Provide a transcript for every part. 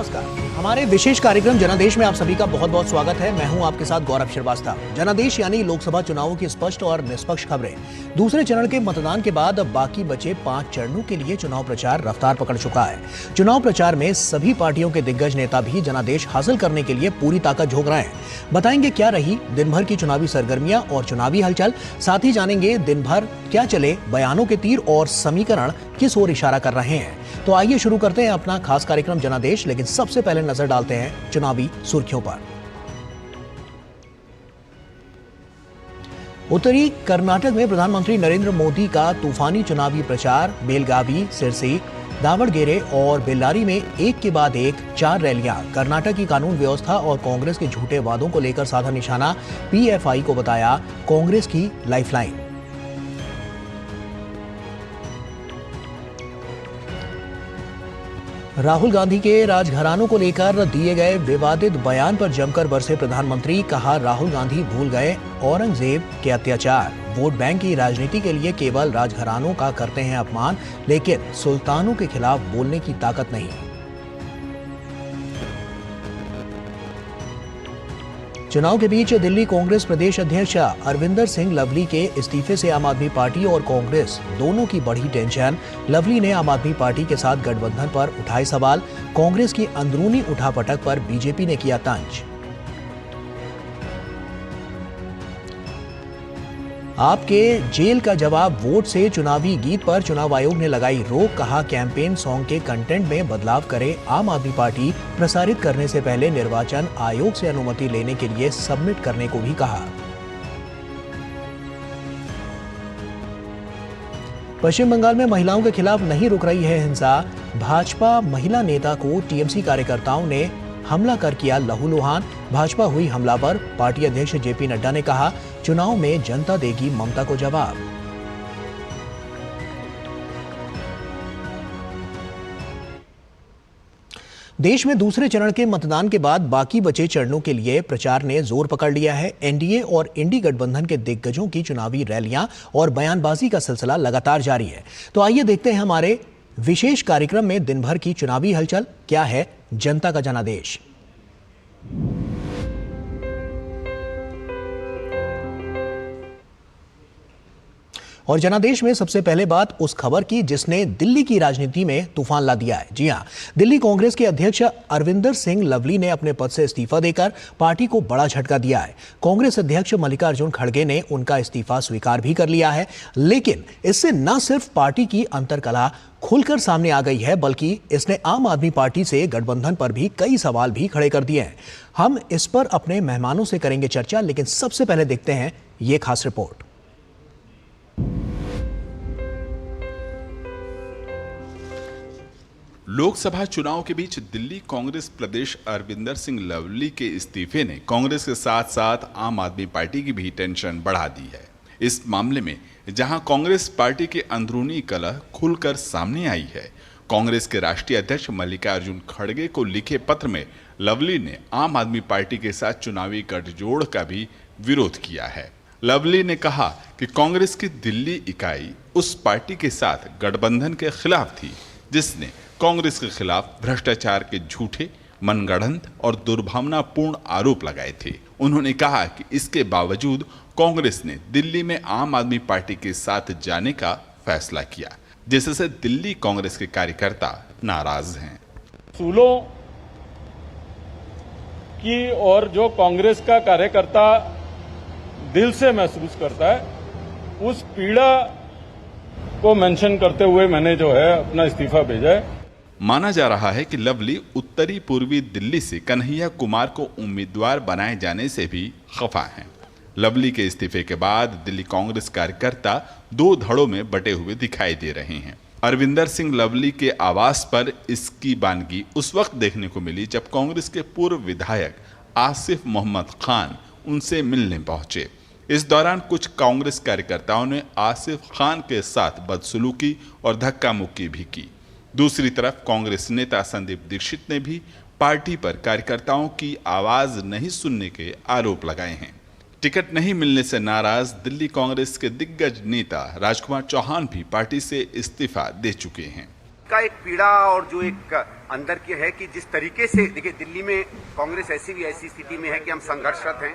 नमस्कार। हमारे विशेष कार्यक्रम जनादेश में आप सभी का बहुत बहुत स्वागत है। मैं हूं आपके साथ गौरव श्रीवास्तव। जनादेश यानी लोकसभा चुनावों की स्पष्ट और निष्पक्ष खबरें। दूसरे चरण के मतदान के बाद अब बाकी बचे 5 चरणों के लिए चुनाव प्रचार रफ्तार पकड़ चुका है। चुनाव प्रचार में सभी पार्टियों के दिग्गज नेता भी जनादेश हासिल करने के लिए पूरी ताकत झोंक रहे हैं। बताएंगे क्या रही दिन भर की चुनावी सरगर्मियां और चुनावी हलचल। साथ ही जानेंगे दिन भर क्या चले बयानों के तीर और समीकरण किस ओर इशारा कर रहे हैं। तो आइए शुरू करते हैं अपना खास कार्यक्रम जनादेश, लेकिन सबसे पहले नजर डालते हैं चुनावी सुर्खियों पर। उत्तरी कर्नाटक में प्रधानमंत्री नरेंद्र मोदी का तूफानी चुनावी प्रचार। बेलगावी, सिरसी, दावणगेरे और बेल्लारी में एक के बाद एक 4 रैलियां। कर्नाटक की कानून व्यवस्था और कांग्रेस के झूठे वादों को लेकर साधा निशाना। पीएफआई को बताया कांग्रेस की लाइफलाइन। राहुल गांधी के राजघरानों को लेकर दिए गए विवादित बयान पर जमकर बरसे प्रधानमंत्री। कहा, राहुल गांधी भूल गए औरंगजेब के अत्याचार। वोट बैंक की राजनीति के लिए केवल राजघरानों का करते हैं अपमान, लेकिन सुल्तानों के खिलाफ बोलने की ताकत नहीं। चुनाव के बीच दिल्ली कांग्रेस प्रदेश अध्यक्ष अरविंदर सिंह लवली के इस्तीफे से आम आदमी पार्टी और कांग्रेस दोनों की बढ़ी टेंशन। लवली ने आम आदमी पार्टी के साथ गठबंधन पर उठाए सवाल। कांग्रेस की अंदरूनी उठापटक पर बीजेपी ने किया तंज। आपके जेल का जवाब वोट से चुनावी गीत पर चुनाव आयोग ने लगाई रोक। कहा, कैंपेन सॉन्ग के कंटेंट में बदलाव करे आम आदमी पार्टी। प्रसारित करने से पहले निर्वाचन आयोग से अनुमति लेने के लिए सबमिट करने को भी कहा। पश्चिम बंगाल में महिलाओं के खिलाफ नहीं रुक रही है हिंसा। भाजपा महिला नेता को टीएमसी कार्यकर्ताओं ने हमला कर किया लहूलुहान। भाजपा हुई हमला पर पार्टी अध्यक्ष जेपी नड्डा ने कहा, चुनाव में जनता देगी ममता को जवाब। देश में दूसरे चरण के मतदान के बाद बाकी बचे चरणों के लिए प्रचार ने जोर पकड़ लिया है। एनडीए और इंडी गठबंधन के दिग्गजों की चुनावी रैलियां और बयानबाजी का सिलसिला लगातार जारी है। तो आइए देखते हैं हमारे विशेष कार्यक्रम में दिन भर की चुनावी हलचल। क्या है जनता का जनादेश। और जनादेश में सबसे पहले बात उस खबर की जिसने दिल्ली की राजनीति में तूफान ला दिया है। जी हां, दिल्ली कांग्रेस के अध्यक्ष अरविंदर सिंह लवली ने अपने पद से इस्तीफा देकर पार्टी को बड़ा झटका दिया है। कांग्रेस अध्यक्ष मल्लिकार्जुन खड़गे ने उनका इस्तीफा स्वीकार भी कर लिया है, लेकिन इससे न सिर्फ पार्टी की अंतर्कलह खुलकर सामने आ गई है, बल्कि इसने आम आदमी पार्टी से गठबंधन पर भी कई सवाल भी खड़े कर दिए हैं। हम इस पर अपने मेहमानों से करेंगे चर्चा, लेकिन सबसे पहले देखते हैं ये खास रिपोर्ट। लोकसभा चुनाव के बीच दिल्ली कांग्रेस प्रदेश अरविंदर सिंह लवली के इस्तीफे ने कांग्रेस के साथ साथ आम आदमी पार्टी की भी टेंशन बढ़ा दी है। इस मामले में जहां कांग्रेस पार्टी के अंदरूनी कलह खुलकर सामने आई है, कांग्रेस के राष्ट्रीय अध्यक्ष मल्लिकार्जुन खड़गे को लिखे पत्र में लवली ने आम आदमी पार्टी के साथ चुनावी गठजोड़ का भी विरोध किया है। लवली ने कहा कि कांग्रेस की दिल्ली इकाई उस पार्टी के साथ गठबंधन के खिलाफ थी जिसने कांग्रेस के खिलाफ भ्रष्टाचार के झूठे, मनगढ़ंत और दुर्भावनापूर्ण आरोप लगाए थे। उन्होंने कहा कि इसके बावजूद कांग्रेस ने दिल्ली में आम आदमी पार्टी के साथ जाने का फैसला किया, जिससे दिल्ली कांग्रेस के कार्यकर्ता नाराज हैं। सूलों की और जो कांग्रेस का कार्यकर्ता दिल से महसूस करता है, उस पीड़ा को मेंशन करते हुए मैंने जो है अपना इस्तीफा भेजा है। माना जा रहा है कि लवली उत्तरी पूर्वी दिल्ली से कन्हैया कुमार को उम्मीदवार बनाए जाने से भी खफा हैं। लवली के इस्तीफे के बाद दिल्ली कांग्रेस कार्यकर्ता 2 धड़ों में बटे हुए दिखाई दे रहे हैं। अरविंदर सिंह लवली के आवास पर इसकी बानगी उस वक्त देखने को मिली जब कांग्रेस के पूर्व विधायक आसिफ मोहम्मद खान उनसे मिलने पहुंचे। इस दौरान कुछ कांग्रेस कार्यकर्ताओं ने आसिफ खान के साथ बदसलूकी और धक्का मुक्की भी की। दूसरी तरफ कांग्रेस नेता संदीप दीक्षित ने भी पार्टी पर कार्यकर्ताओं की आवाज नहीं सुनने के आरोप लगाए हैं। टिकट नहीं मिलने से नाराज दिल्ली कांग्रेस के दिग्गज नेता राजकुमार चौहान भी पार्टी से इस्तीफा दे चुके हैं। उसका एक पीड़ा और जो एक अंदर की है कि जिस तरीके से देखिए दिल्ली में कांग्रेस ऐसी स्थिति में है कि हम संघर्षरत हैं।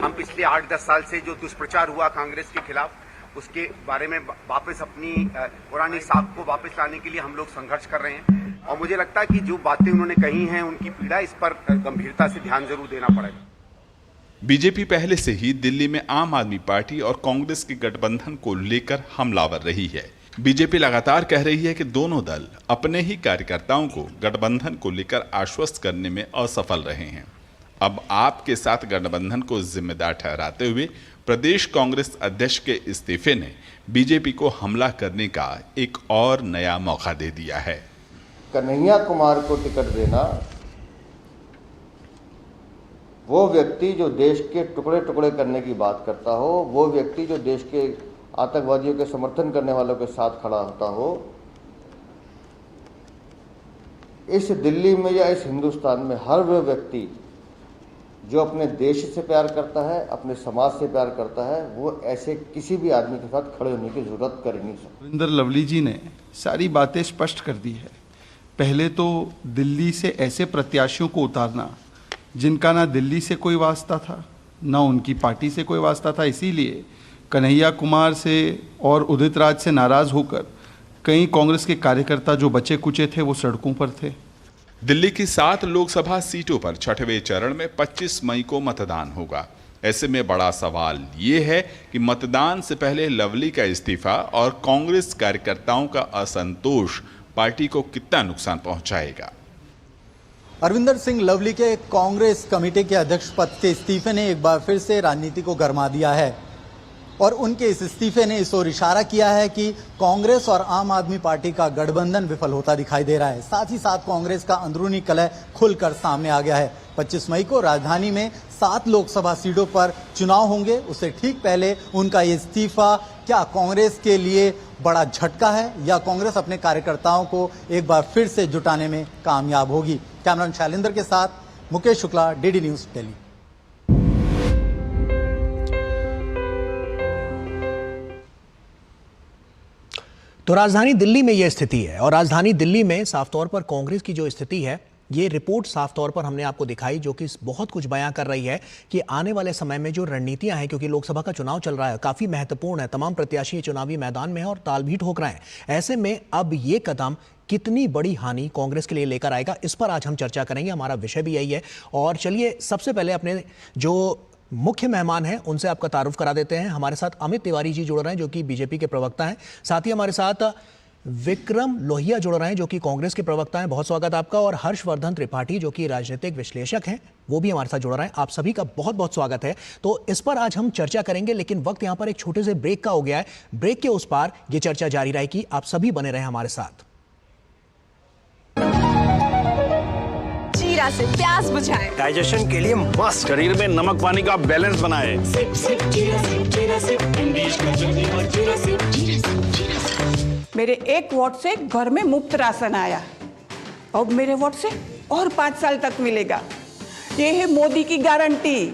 हम पिछले 8-10 साल से जो दुष्प्रचार हुआ कांग्रेस के खिलाफ उसके बारे में वापस अपनी पुरानी साख को वापस लाने के लिए हम लोग संघर्ष कर रहे हैं और मुझे लगता है कि जो बातें उन्होंने कही हैं उनकी पीड़ा, इस पर गंभीरता से ध्यान जरूर देना पड़ेगा। बीजेपी पहले से ही दिल्ली में आम आदमी पार्टी और कांग्रेस के गठबंधन को लेकर हमलावर रही है। बीजेपी लगातार कह रही है कि दोनों दल अपने ही कार्यकर्ताओं को गठबंधन को लेकर आश्वस्त करने में असफल रहे हैं। अब आपके साथ गठबंधन को जिम्मेदार ठहराते हुए प्रदेश कांग्रेस अध्यक्ष के इस्तीफे ने बीजेपी को हमला करने का एक और नया मौका दे दिया है। कन्हैया कुमार को टिकट देना, वो व्यक्ति जो देश के टुकड़े टुकड़े करने की बात करता हो, वो व्यक्ति जो देश के आतंकवादियों के समर्थन करने वालों के साथ खड़ा होता हो, इस दिल्ली में या इस हिंदुस्तान में हर वो व्यक्ति जो अपने देश से प्यार करता है, अपने समाज से प्यार करता है, वो ऐसे किसी भी आदमी के साथ खड़े होने की जरूरत कर ही नहीं सकता। रविंदर लवली जी ने सारी बातें स्पष्ट कर दी है। पहले तो दिल्ली से ऐसे प्रत्याशियों को उतारना जिनका ना दिल्ली से कोई वास्ता था, ना उनकी पार्टी से कोई वास्ता था, इसीलिए कन्हैया कुमार से और उदित राज से नाराज होकर कई कांग्रेस के कार्यकर्ता जो बचे कुचे थे वो सड़कों पर थे। दिल्ली की 7 लोकसभा सीटों पर छठवें चरण में 25 मई को मतदान होगा। ऐसे में बड़ा सवाल ये है कि मतदान से पहले लवली का इस्तीफा और कांग्रेस कार्यकर्ताओं का असंतोष पार्टी को कितना नुकसान पहुंचाएगा। अरविंदर सिंह लवली के कांग्रेस कमेटी के अध्यक्ष पद के इस्तीफे ने एक बार फिर से राजनीति को गरमा दिया है और उनके इस इस्तीफे ने इस ओर इशारा किया है कि कांग्रेस और आम आदमी पार्टी का गठबंधन विफल होता दिखाई दे रहा है। साथ ही साथ कांग्रेस का अंदरूनी कलह खुलकर सामने आ गया है। 25 मई को राजधानी में 7 लोकसभा सीटों पर चुनाव होंगे। उससे ठीक पहले उनका ये इस्तीफा क्या कांग्रेस के लिए बड़ा झटका है या कांग्रेस अपने कार्यकर्ताओं को एक बार फिर से जुटाने में कामयाब होगी? कैमरामैन शैलेंद्र के साथ मुकेश शुक्ला, डीडी न्यूज, दिल्ली। तो राजधानी दिल्ली में यह स्थिति है और राजधानी दिल्ली में साफ तौर पर कांग्रेस की जो स्थिति है, ये रिपोर्ट साफ तौर पर हमने आपको दिखाई, जो कि बहुत कुछ बयां कर रही है कि आने वाले समय में जो रणनीतियां हैं, क्योंकि लोकसभा का चुनाव चल रहा है, काफी महत्वपूर्ण है, तमाम प्रत्याशी चुनावी मैदान में है और ताल भी ठोक रहे हैं। ऐसे में अब ये कदम कितनी बड़ी हानि कांग्रेस के लिए लेकर आएगा, इस पर आज हम चर्चा करेंगे। हमारा विषय भी यही है। और चलिए सबसे पहले अपने जो मुख्य मेहमान हैं उनसे आपका तारुफ करा देते हैं। हमारे साथ अमित तिवारी जी जुड़ रहे हैं जो कि बीजेपी के प्रवक्ता हैं। साथ ही हमारे साथ विक्रम लोहिया जुड़ रहे हैं जो कि कांग्रेस के प्रवक्ता हैं। बहुत स्वागत आपका। और हर्षवर्धन त्रिपाठी जो कि राजनीतिक विश्लेषक हैं, वो भी हमारे साथ जुड़ रहे हैं। आप सभी का बहुत बहुत स्वागत है। तो इस पर आज हम चर्चा करेंगे, लेकिन वक्त यहाँ पर एक छोटे से ब्रेक का हो गया है। ब्रेक के उस पार ये चर्चा जारी रहेगी। आप सभी बने रहे हमारे साथ। जीरा से प्यास बुझाए, डाइजेशन के लिए मस्त, शरीर में नमक पानी का बैलेंस बनाए। मेरे 1 वोट से घर में मुफ्त राशन आया, अब मेरे वोट से और 5 साल तक मिलेगा। ये है मोदी की गारंटी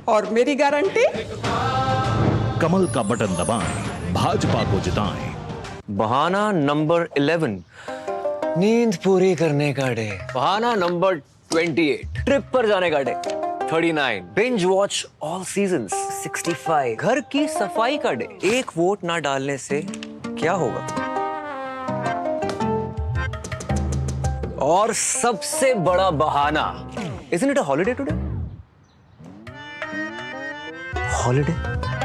और मेरी गारंटी। कमल का बटन दबाएं, भाजपा को जिताएं। बहाना नंबर 11, नींद पूरी करने का डे। बहाना नंबर 28, ट्रिप पर जाने का day. 39, binge watch all seasons. 65, घर की सफाई का डे। 1 वोट ना डालने से क्या होगा? और सबसे बड़ा बहाना, isn't it a holiday today? Holiday.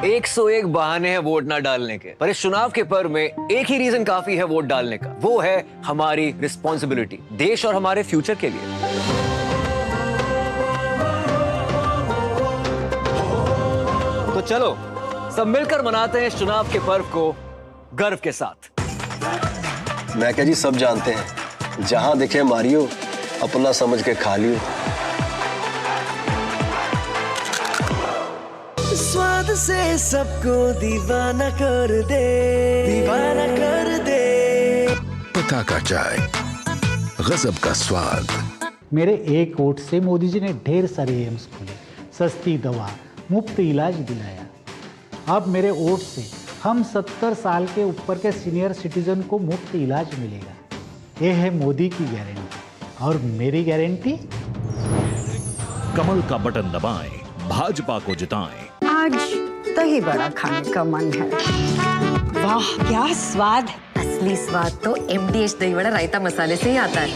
101 बहाने हैं वोट ना डालने के, पर इस चुनाव के पर्व में एक ही रीजन काफी है वोट डालने का। वो है हमारी रिस्पॉन्सिबिलिटी, देश और हमारे फ्यूचर के लिए। तो चलो सब मिलकर मनाते हैं इस चुनाव के पर्व को गर्व के साथ। मैं क्या जी, सब जानते हैं, जहां दिखे मारियो, अपना समझ के खा लियो। स्वाद से सबको दीवाना कर दे, दीवाना कर दे। पता का चाय, गजब का स्वाद। मेरे 1 वोट से मोदी जी ने ढेर सारे एम्स खोले, सस्ती दवा, मुफ्त इलाज दिलाया। अब मेरे वोट से हम 70 साल के ऊपर के सीनियर सिटीजन को मुफ्त इलाज मिलेगा। ये है मोदी की गारंटी और मेरी गारंटी। कमल का बटन दबाएं, भाजपा को जिताएं। आज दही बड़ा खाने का मन है। वाह क्या स्वाद है। असली स्वाद तो MDH दही बड़ा रायता मसाले से ही आता है।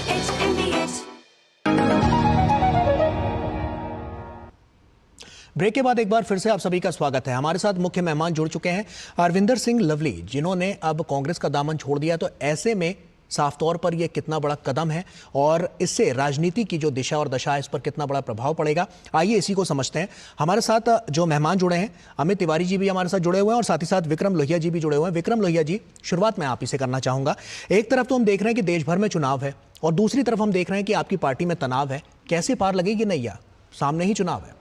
ब्रेक के बाद एक बार फिर से आप सभी का स्वागत है। हमारे साथ मुख्य मेहमान जुड़ चुके हैं अरविंदर सिंह लवली, जिन्होंने अब कांग्रेस का दामन छोड़ दिया। तो ऐसे में साफ तौर पर यह कितना बड़ा कदम है और इससे राजनीति की जो दिशा और दशा है इस पर कितना बड़ा प्रभाव पड़ेगा, आइए इसी को समझते हैं। हमारे साथ जो मेहमान जुड़े हैं, अमित तिवारी जी भी हमारे साथ जुड़े हुए हैं और साथ ही साथ विक्रम लोहिया जी भी जुड़े हुए हैं। विक्रम लोहिया जी, शुरुआत मैं आप ही से करना चाहूंगा। एक तरफ तो हम देख रहे हैं कि देश भर में चुनाव है और दूसरी तरफ हम देख रहे हैं कि आपकी पार्टी में तनाव है। कैसे पार लगेगी नैया? सामने ही चुनाव है।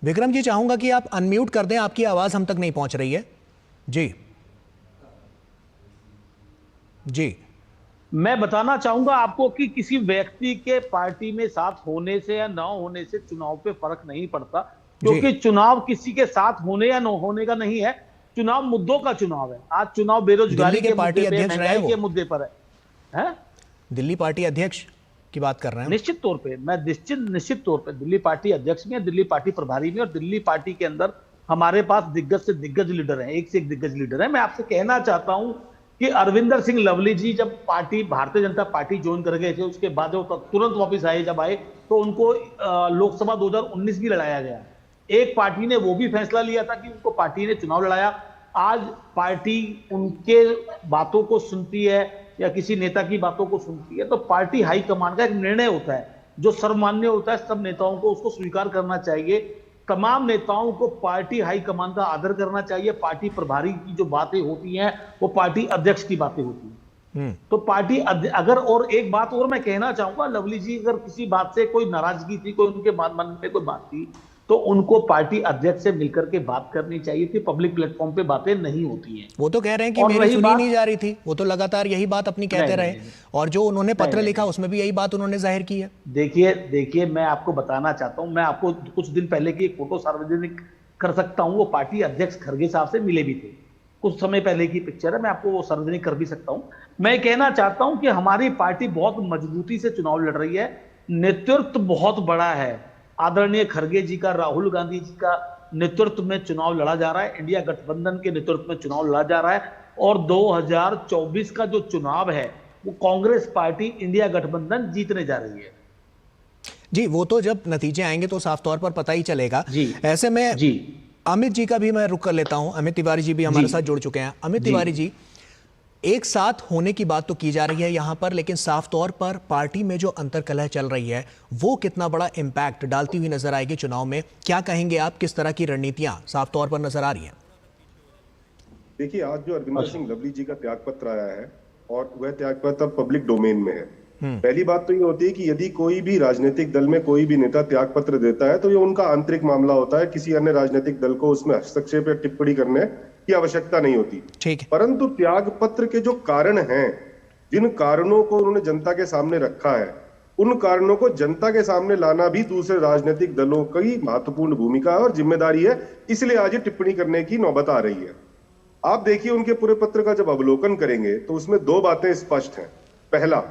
विक्रम जी, चाहूंगा कि आप अनम्यूट कर दें, आपकी आवाज हम तक नहीं पहुंच रही है। जी जी, मैं बताना चाहूंगा आपको कि किसी व्यक्ति के पार्टी में साथ होने से या न होने से चुनाव पे फर्क नहीं पड़ता, क्योंकि चुनाव किसी के साथ होने या न होने का नहीं है। चुनाव मुद्दों का चुनाव है। आज चुनाव बेरोजगारी के पार्टी मुद्दे पे, अध्यक्ष महंगाई के मुद्दे पर है। दिल्ली पार्टी अध्यक्ष की बात कर रहे हैं। निश्चित तौर पे मैं निश्चित तौर पे दिल्ली पार्टी अध्यक्ष में, दिल्ली पार्टी प्रभारी में और दिल्ली पार्टी के अंदर हमारे पास दिग्गज से दिग्गज लीडर हैं, एक से एक दिग्गज लीडर हैं। मैं आपसे कहना चाहता हूं कि अरविंदर सिंह लवली जी जब party Bharatiya Janata party join कर गए थे, उसके बाद वो तुरंत वापस आए, जब आए तो उनको लोकसभा 2019 भी लड़ाया गया। एक पार्टी ने वो भी फैसला लिया था कि उनको पार्टी ने चुनाव लड़ाया। आज पार्टी उनके बातों को सुनती है या किसी नेता की बातों को सुनती है, तो पार्टी हाईकमान का एक निर्णय होता है जो सर्वमान्य होता है। सब नेताओं को उसको स्वीकार करना चाहिए। तमाम नेताओं को पार्टी हाईकमान का आदर करना चाहिए। पार्टी प्रभारी की जो बातें होती हैं वो पार्टी अध्यक्ष की बातें होती हैं। तो पार्टी अगर, और एक बात और मैं कहना चाहूंगा, लवली जी अगर किसी बात से कोई नाराजगी थी, कोई उनके मन में कोई बात थी, तो उनको पार्टी अध्यक्ष से मिलकर के बात करनी चाहिए थी। पब्लिक प्लेटफॉर्म पे बातें नहीं होती हैं। वो तो कह रहे हैं कि मेरी सुनी नहीं जा रही थी, वो तो लगातार यही बात अपनी कहते रहे और जो उन्होंने पत्र लिखा उसमें भी यही बात उन्होंने जाहिर की है। देखिए मैं आपको बताना चाहता हूं, मैं आपको कुछ दिन पहले की एक फोटो सार्वजनिक कर सकता हूं। वो पार्टी अध्यक्ष खड़गे साहब से मिले भी थे, कुछ समय पहले की पिक्चर है, मैं आपको वो सार्वजनिक कर भी सकता हूं। मैं कहना चाहता हूं कि हमारी पार्टी बहुत मजबूती से चुनाव लड़ रही है। नेतृत्व बहुत बड़ा है। आदरणीय खड़गे जी का, राहुल गांधी जी का नेतृत्व में चुनाव लड़ा जा रहा है। इंडिया गठबंधन के नेतृत्व में चुनाव लड़ा जा रहा है और 2024 का जो चुनाव है वो कांग्रेस पार्टी इंडिया गठबंधन जीतने जा रही है। जी, वो तो जब नतीजे आएंगे तो साफ तौर पर पता ही चलेगा। ऐसे में अमित जी का भी मैं रुख कर लेता हूं। अमित तिवारी जी भी हमारे साथ जुड़ चुके हैं। अमित तिवारी जी, एक साथ होने की बात तो की जा रही है यहां पर, लेकिन साफ तौर पर पार्टी में जो अंतर्कलह चल रही है वो कितना बड़ा इंपैक्ट डालती हुई नजर आएगी चुनाव में? क्या कहेंगे आप, किस तरह की रणनीतियां साफ तौर पर नजर आ रही हैं? देखिए, आज जो अरविंदर सिंह लवली जी का त्यागपत्र आया है और वह त्यागपत्र अब पब्लिक डोमेन में है। पहली बात तो ये होती है कि यदि कोई भी राजनीतिक दल में कोई भी नेता त्यागपत्र देता है तो ये उनका आंतरिक मामला होता है। किसी अन्य राजनीतिक दल को उसमें हस्तक्षेप या टिप्पणी करने की आवश्यकता नहीं होती। ठीक है। परंतु त्यागपत्र के जो कारण हैं, जिन कारणों को उन्होंने जनता के सामने रखा है, उन कारणों को जनता के सामने लाना भी दूसरे राजनीतिक दलों की महत्वपूर्ण भूमिका है और जिम्मेदारी है। इसलिए आज ये टिप्पणी करने की नौबत आ रही है। आप देखिए, उनके पूरे पत्र का जब अवलोकन करेंगे तो उसमें दो बातें स्पष्ट हैं। पहला,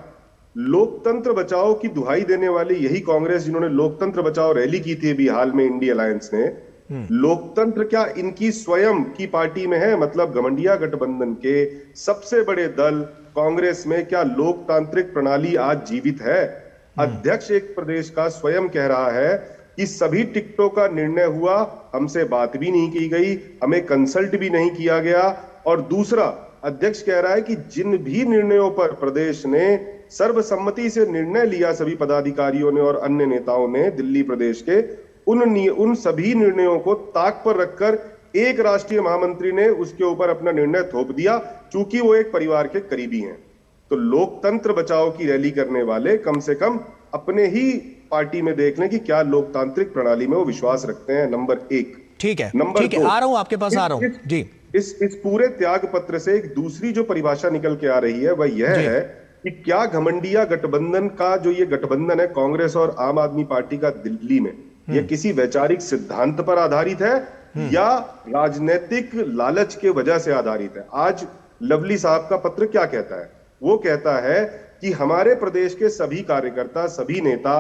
लोकतंत्र बचाओ की दुहाई देने वाली यही कांग्रेस जिन्होंने लोकतंत्र बचाओ रैली की थी अभी हाल में इंडिया अलायंस ने, लोकतंत्र क्या इनकी स्वयं की पार्टी में है? मतलब घमंडिया गठबंधन के सबसे बड़े दल कांग्रेस में क्या लोकतांत्रिक प्रणाली आज जीवित है? अध्यक्ष एक प्रदेश का स्वयं कह रहा है कि सभी टिकटों का निर्णय हुआ, हमसे बात भी नहीं की गई, हमें कंसल्ट भी नहीं किया गया। और दूसरा, अध्यक्ष कह रहा है कि जिन भी निर्णयों पर प्रदेश ने सर्वसम्मति से निर्णय लिया, सभी पदाधिकारियों ने और अन्य नेताओं ने दिल्ली प्रदेश के, उन सभी निर्णयों को ताक पर रखकर एक राष्ट्रीय महामंत्री ने उसके ऊपर अपना निर्णय थोप दिया, चूंकि वो एक परिवार के करीबी हैं। तो लोकतंत्र बचाओ की रैली करने वाले कम से कम अपने ही पार्टी में देख लें कि क्या लोकतांत्रिक प्रणाली में वो विश्वास रखते हैं। नंबर एक। ठीक है, नंबर ठीक है, आ रहा हूं आपके पास, आ रहा हूं जी। इस पूरे त्याग पत्र से एक दूसरी जो परिभाषा निकल के आ रही है वह यह है कि क्या घमंडिया गठबंधन का जो ये गठबंधन है कांग्रेस और आम आदमी पार्टी का दिल्ली में, यह किसी वैचारिक सिद्धांत पर आधारित है या राजनीतिक लालच के वजह से आधारित है। आज लवली साहब का पत्र क्या कहता है? वो कहता है कि हमारे प्रदेश के सभी कार्यकर्ता, सभी नेता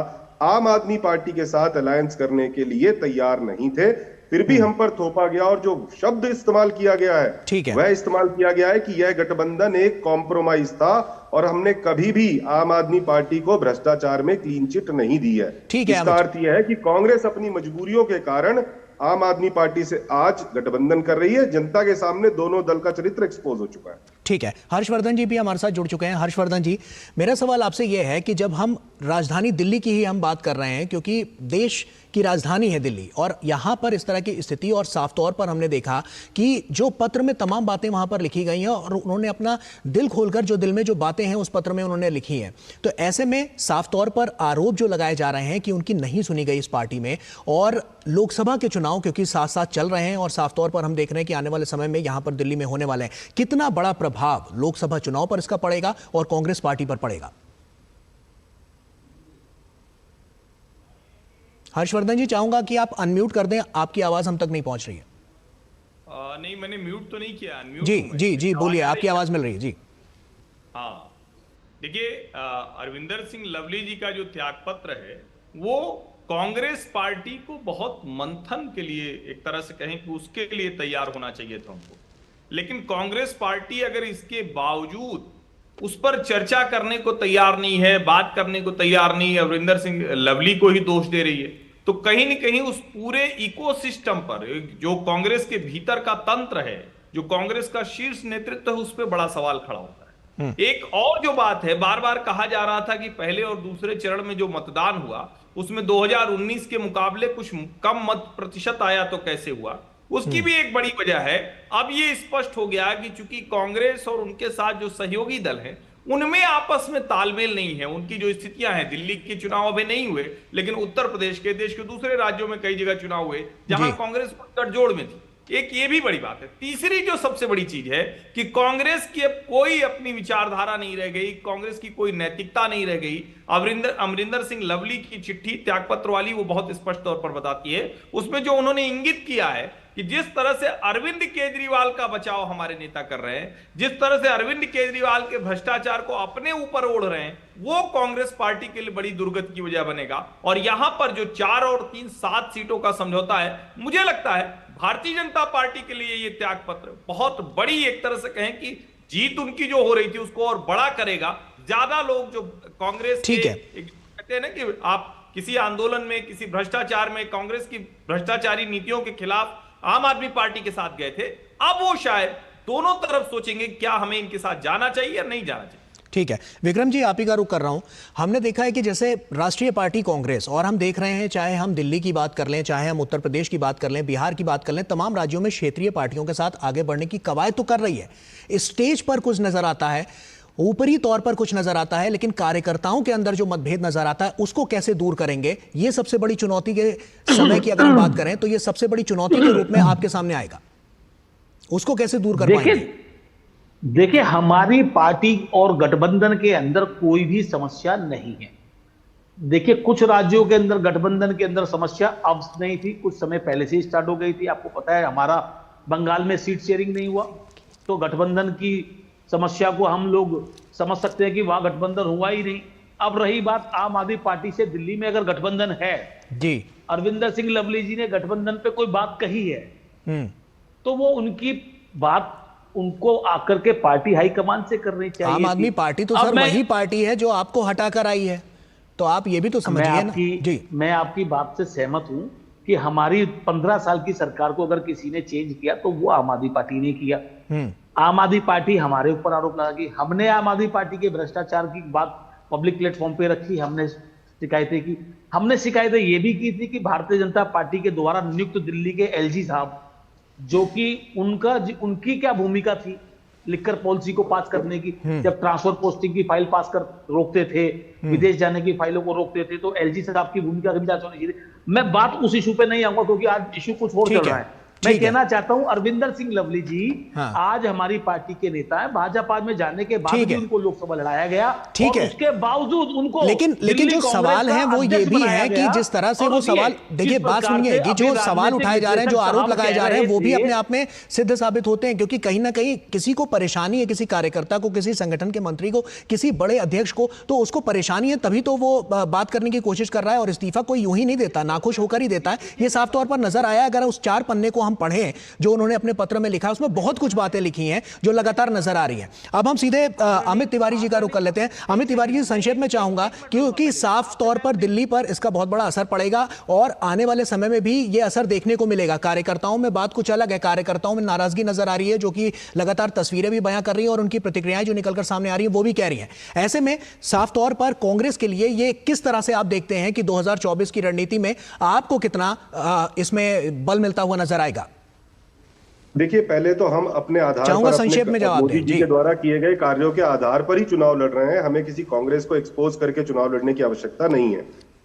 आम आदमी पार्टी के साथ अलायंस करने के लिए तैयार नहीं थे, फिर भी हम पर थोपा गया और जो शब्द इस्तेमाल किया गया है वह इस्तेमाल किया गया है कि यह गठबंधन एक कॉम्प्रोमाइज था और हमने कभी भी आम आदमी पार्टी को भ्रष्टाचार में क्लीन चिट नहीं दी है। इसका अर्थ यह है कि कांग्रेस अपनी मजबूरियों के कारण आम आदमी पार्टी से आज गठबंधन कर रही है। जनता के सामने दोनों दल का चरित्र एक्सपोज हो चुका है। ठीक है, हर्षवर्धन जी भी हमारे साथ जुड़ चुके हैं। हर्षवर्धन जी, मेरा सवाल आपसे यह है कि जब हम राजधानी दिल्ली की ही हम बात कर रहे हैं, क्योंकि देश की राजधानी है दिल्ली, और यहां पर इस तरह की स्थिति, और साफ तौर पर हमने देखा कि जो पत्र में तमाम बातें वहां पर लिखी गई हैं और उन्होंने अपना दिल खोलकर जो दिल में जो बातें हैं उस पत्र में उन्होंने लिखी हैं, तो ऐसे में साफ तौर पर आरोप जो लगाए जा रहे हैं कि उनकी नहीं सुनी गई इस पार्टी में, और लोकसभा के चुनाव क्योंकि साथ साथ चल रहे हैं और साफ तौर पर हम देख रहे हैं कि आने वाले समय में यहां पर दिल्ली में होने वाले हैं, कितना बड़ा प्रभाव लोकसभा चुनाव पर इसका पड़ेगा और कांग्रेस पार्टी पर पड़ेगा? हर्षवर्धन जी, चाहूंगा कि आप अनम्यूट कर दें, आपकी आवाज हम तक नहीं पहुंच रही है। नहीं, मैंने म्यूट तो नहीं किया, अनम्यूट जी जी जी, बोलिए, आपकी आवाज मिल रही है जी। हाँ, देखिए, अरविंदर सिंह लवली जी का जो त्याग पत्र है वो कांग्रेस पार्टी को बहुत मंथन के लिए, एक तरह से कहें कि उसके लिए तैयार होना चाहिए था उनको, लेकिन कांग्रेस पार्टी अगर इसके बावजूद उस पर चर्चा करने को तैयार नहीं है, बात करने को तैयार नहीं है, अरविंदर सिंह लवली को ही दोष दे रही है, तो कहीं न कहीं उस पूरे इकोसिस्टम पर, जो कांग्रेस के भीतर का तंत्र है, जो कांग्रेस का शीर्ष नेतृत्व है, उस पर बड़ा सवाल खड़ा होता है। एक और जो बात है, बार बार कहा जा रहा था कि पहले और दूसरे चरण में जो मतदान हुआ उसमें 2019 के मुकाबले कुछ कम मत प्रतिशत आया, तो कैसे हुआ? उसकी भी एक बड़ी वजह है। अब ये स्पष्ट हो गया कि चूंकि कांग्रेस और उनके साथ जो सहयोगी दल हैं उनमें आपस में तालमेल नहीं है। उनकी जो स्थितियां हैं, दिल्ली के चुनाव अभी नहीं हुए, लेकिन उत्तर प्रदेश के, देश के दूसरे राज्यों में कई जगह चुनाव हुए जहां कांग्रेस गठजोड़ में थी। एक ये भी बड़ी बात है। तीसरी जो सबसे बड़ी चीज है कि कांग्रेस की अब कोई अपनी विचारधारा नहीं रह गई, कांग्रेस की कोई नैतिकता नहीं रह गई। अमरिंदर सिंह लवली की चिट्ठी त्यागपत्र वाली वो बहुत स्पष्ट तौर पर बताती है। उसमें जो उन्होंने इंगित किया है कि जिस तरह से अरविंद केजरीवाल का बचाव हमारे नेता कर रहे हैं, जिस तरह से अरविंद केजरीवाल के भ्रष्टाचार को अपने ऊपर ओढ़ रहे हैं, वो कांग्रेस पार्टी के लिए बड़ी दुर्गति की वजह बनेगा। और यहां पर जो 4 और 3 7 सीटों का समझौता है, मुझे लगता है भारतीय जनता पार्टी के लिए ये त्यागपत्र बहुत बड़ी, एक तरह से कहें कि जीत उनकी जो हो रही थी उसको और बड़ा करेगा। ज्यादा लोग जो कांग्रेस के कहते हैं ना कि आप किसी आंदोलन में, किसी भ्रष्टाचार में, कांग्रेस की भ्रष्टाचारी नीतियों के खिलाफ आम आदमी पार्टी के साथ गए थे, अब वो शायद दोनों तरफ सोचेंगे क्या हमें इनके साथ जाना चाहिए या नहीं जाना चाहिए। ठीक है, विक्रम जी, आप ही का रुख कर रहा हूं। हमने देखा है कि जैसे राष्ट्रीय पार्टी कांग्रेस, और हम देख रहे हैं, चाहे हम दिल्ली की बात कर लें, चाहे हम उत्तर प्रदेश की बात कर लें, बिहार की बात कर लें, तमाम राज्यों में क्षेत्रीय पार्टियों के साथ आगे बढ़ने की कवायद तो कर रही है। स्टेज पर कुछ नजर आता है, ऊपरी तौर पर कुछ नजर आता है, लेकिन कार्यकर्ताओं के अंदर जो मतभेद नजर आता है उसको कैसे दूर करेंगे, ये सबसे बड़ी चुनौती के समय की अगर हम बात करें तो ये सबसे बड़ी चुनौती के रूप में आपके सामने आएगा। उसको कैसे दूर कर पाएंगे? देखिए, हमारी पार्टी और गठबंधन के अंदर कोई भी समस्या नहीं है। देखिए, कुछ राज्यों के अंदर गठबंधन के अंदर समस्या अब नहीं थी, कुछ समय पहले से ही स्टार्ट हो गई थी। आपको पता है, हमारा बंगाल में सीट शेयरिंग नहीं हुआ, तो गठबंधन की समस्या को हम लोग समझ सकते हैं कि वहां गठबंधन हुआ ही नहीं। अब रही बात आम आदमी पार्टी से, दिल्ली में अगर गठबंधन है जी, अरविंदर सिंह लवली जी ने गठबंधन पे कोई बात कही है तो वो उनकी बात उनको आकर के पार्टी हाईकमान से करनी चाहिए। आम आदमी पार्टी तो सर वही पार्टी है जो आपको हटाकर आई है, तो आप ये भी तो समझिए ना। जी, मैं आपकी बात से सहमत हूं कि हमारी 15 साल की सरकार को अगर किसी ने चेंज किया तो वो आम आदमी पार्टी ने किया। आम आदमी पार्टी हमारे ऊपर आरोप लगाई, हमने आम आदमी पार्टी के भ्रष्टाचार की बात पब्लिक प्लेटफॉर्म पे रखी, हमने शिकायतें की। हमने शिकायतें ये भी की थी कि भारतीय जनता पार्टी के द्वारा नियुक्त दिल्ली के एलजी साहब, जो कि उनकी क्या भूमिका थी लिखकर पॉलिसी को पास करने की, जब ट्रांसफर पोस्टिंग की फाइल पास कर रोकते थे, विदेश जाने की फाइलों को रोकते थे, तो एलजी साहब की भूमिका की जांच होनी चाहिए। मैं बात उस इशू पे नहीं आऊंगा क्योंकि आज इशू कुछ और चल रहा है। मैं कहना चाहता हूं अरविंदर सिंह लवली जी आज हमारी पार्टी के नेता हैं। भाजपा में जाने के बाद भी उनको लोकसभा लड़ाया गया, ठीक है, उसके बावजूद उनको लेकिन जो सवाल है वो ये भी है कि जिस तरह से वो सवाल, देखिए बात सुनिए, कि जो सवाल उठाए जा रहे हैं, जो आरोप लगाए जा रहे हैं, वो भी अपने आप में सिद्ध साबित होते हैं, क्योंकि कहीं ना कहीं किसी को परेशानी है, किसी कार्यकर्ता को, किसी संगठन के मंत्री को, किसी बड़े अध्यक्ष को, तो उसको परेशानी है, तभी तो वो बात करने की कोशिश कर रहा है। और इस्तीफा कोई यूं ही नहीं देता, नाखुश होकर ही देता है, ये साफ तौर पर नजर आया। अगर उस 4 पन्ने को हम पढ़ें जो उन्होंने अपने पत्र में लिखा, उसमें बहुत कुछ बातें लिखी हैं जो लगातार नजर आ रही हैं। अब हम सीधे अमित तिवारी जी का रुख कर लेते हैं। अमित तिवारी जी, संक्षेप में चाहूंगा, क्योंकि साफ तौर पर दिल्ली पर इसका बहुत बड़ा असर पड़ेगा और आने वाले समय में भी यह असर देखने को मिलेगा। कार्यकर्ताओं में बात कुछ अलग है, कार्यकर्ताओं में नाराजगी नजर आ रही है, जो कि लगातार तस्वीरें भी बयां कर रही है और उनकी प्रतिक्रियाएं जो निकलकर सामने आ रही है वो भी कह रही है। ऐसे में साफ तौर पर कांग्रेस के लिए ये किस तरह से आप देखते हैं कि 2024 की रणनीति में आपको कितना इसमें बल मिलता हुआ नजर आएगा? देखिए, पहले तो हम अपने आधार पर संक्षेप में जवाब मोदी जी के द्वारा किए गए कार्यों के आधार पर ही चुनाव लड़ रहे हैं। हमें किसी कांग्रेस को एक्सपोज करके चुनाव लड़ने की आवश्यकता नहीं है।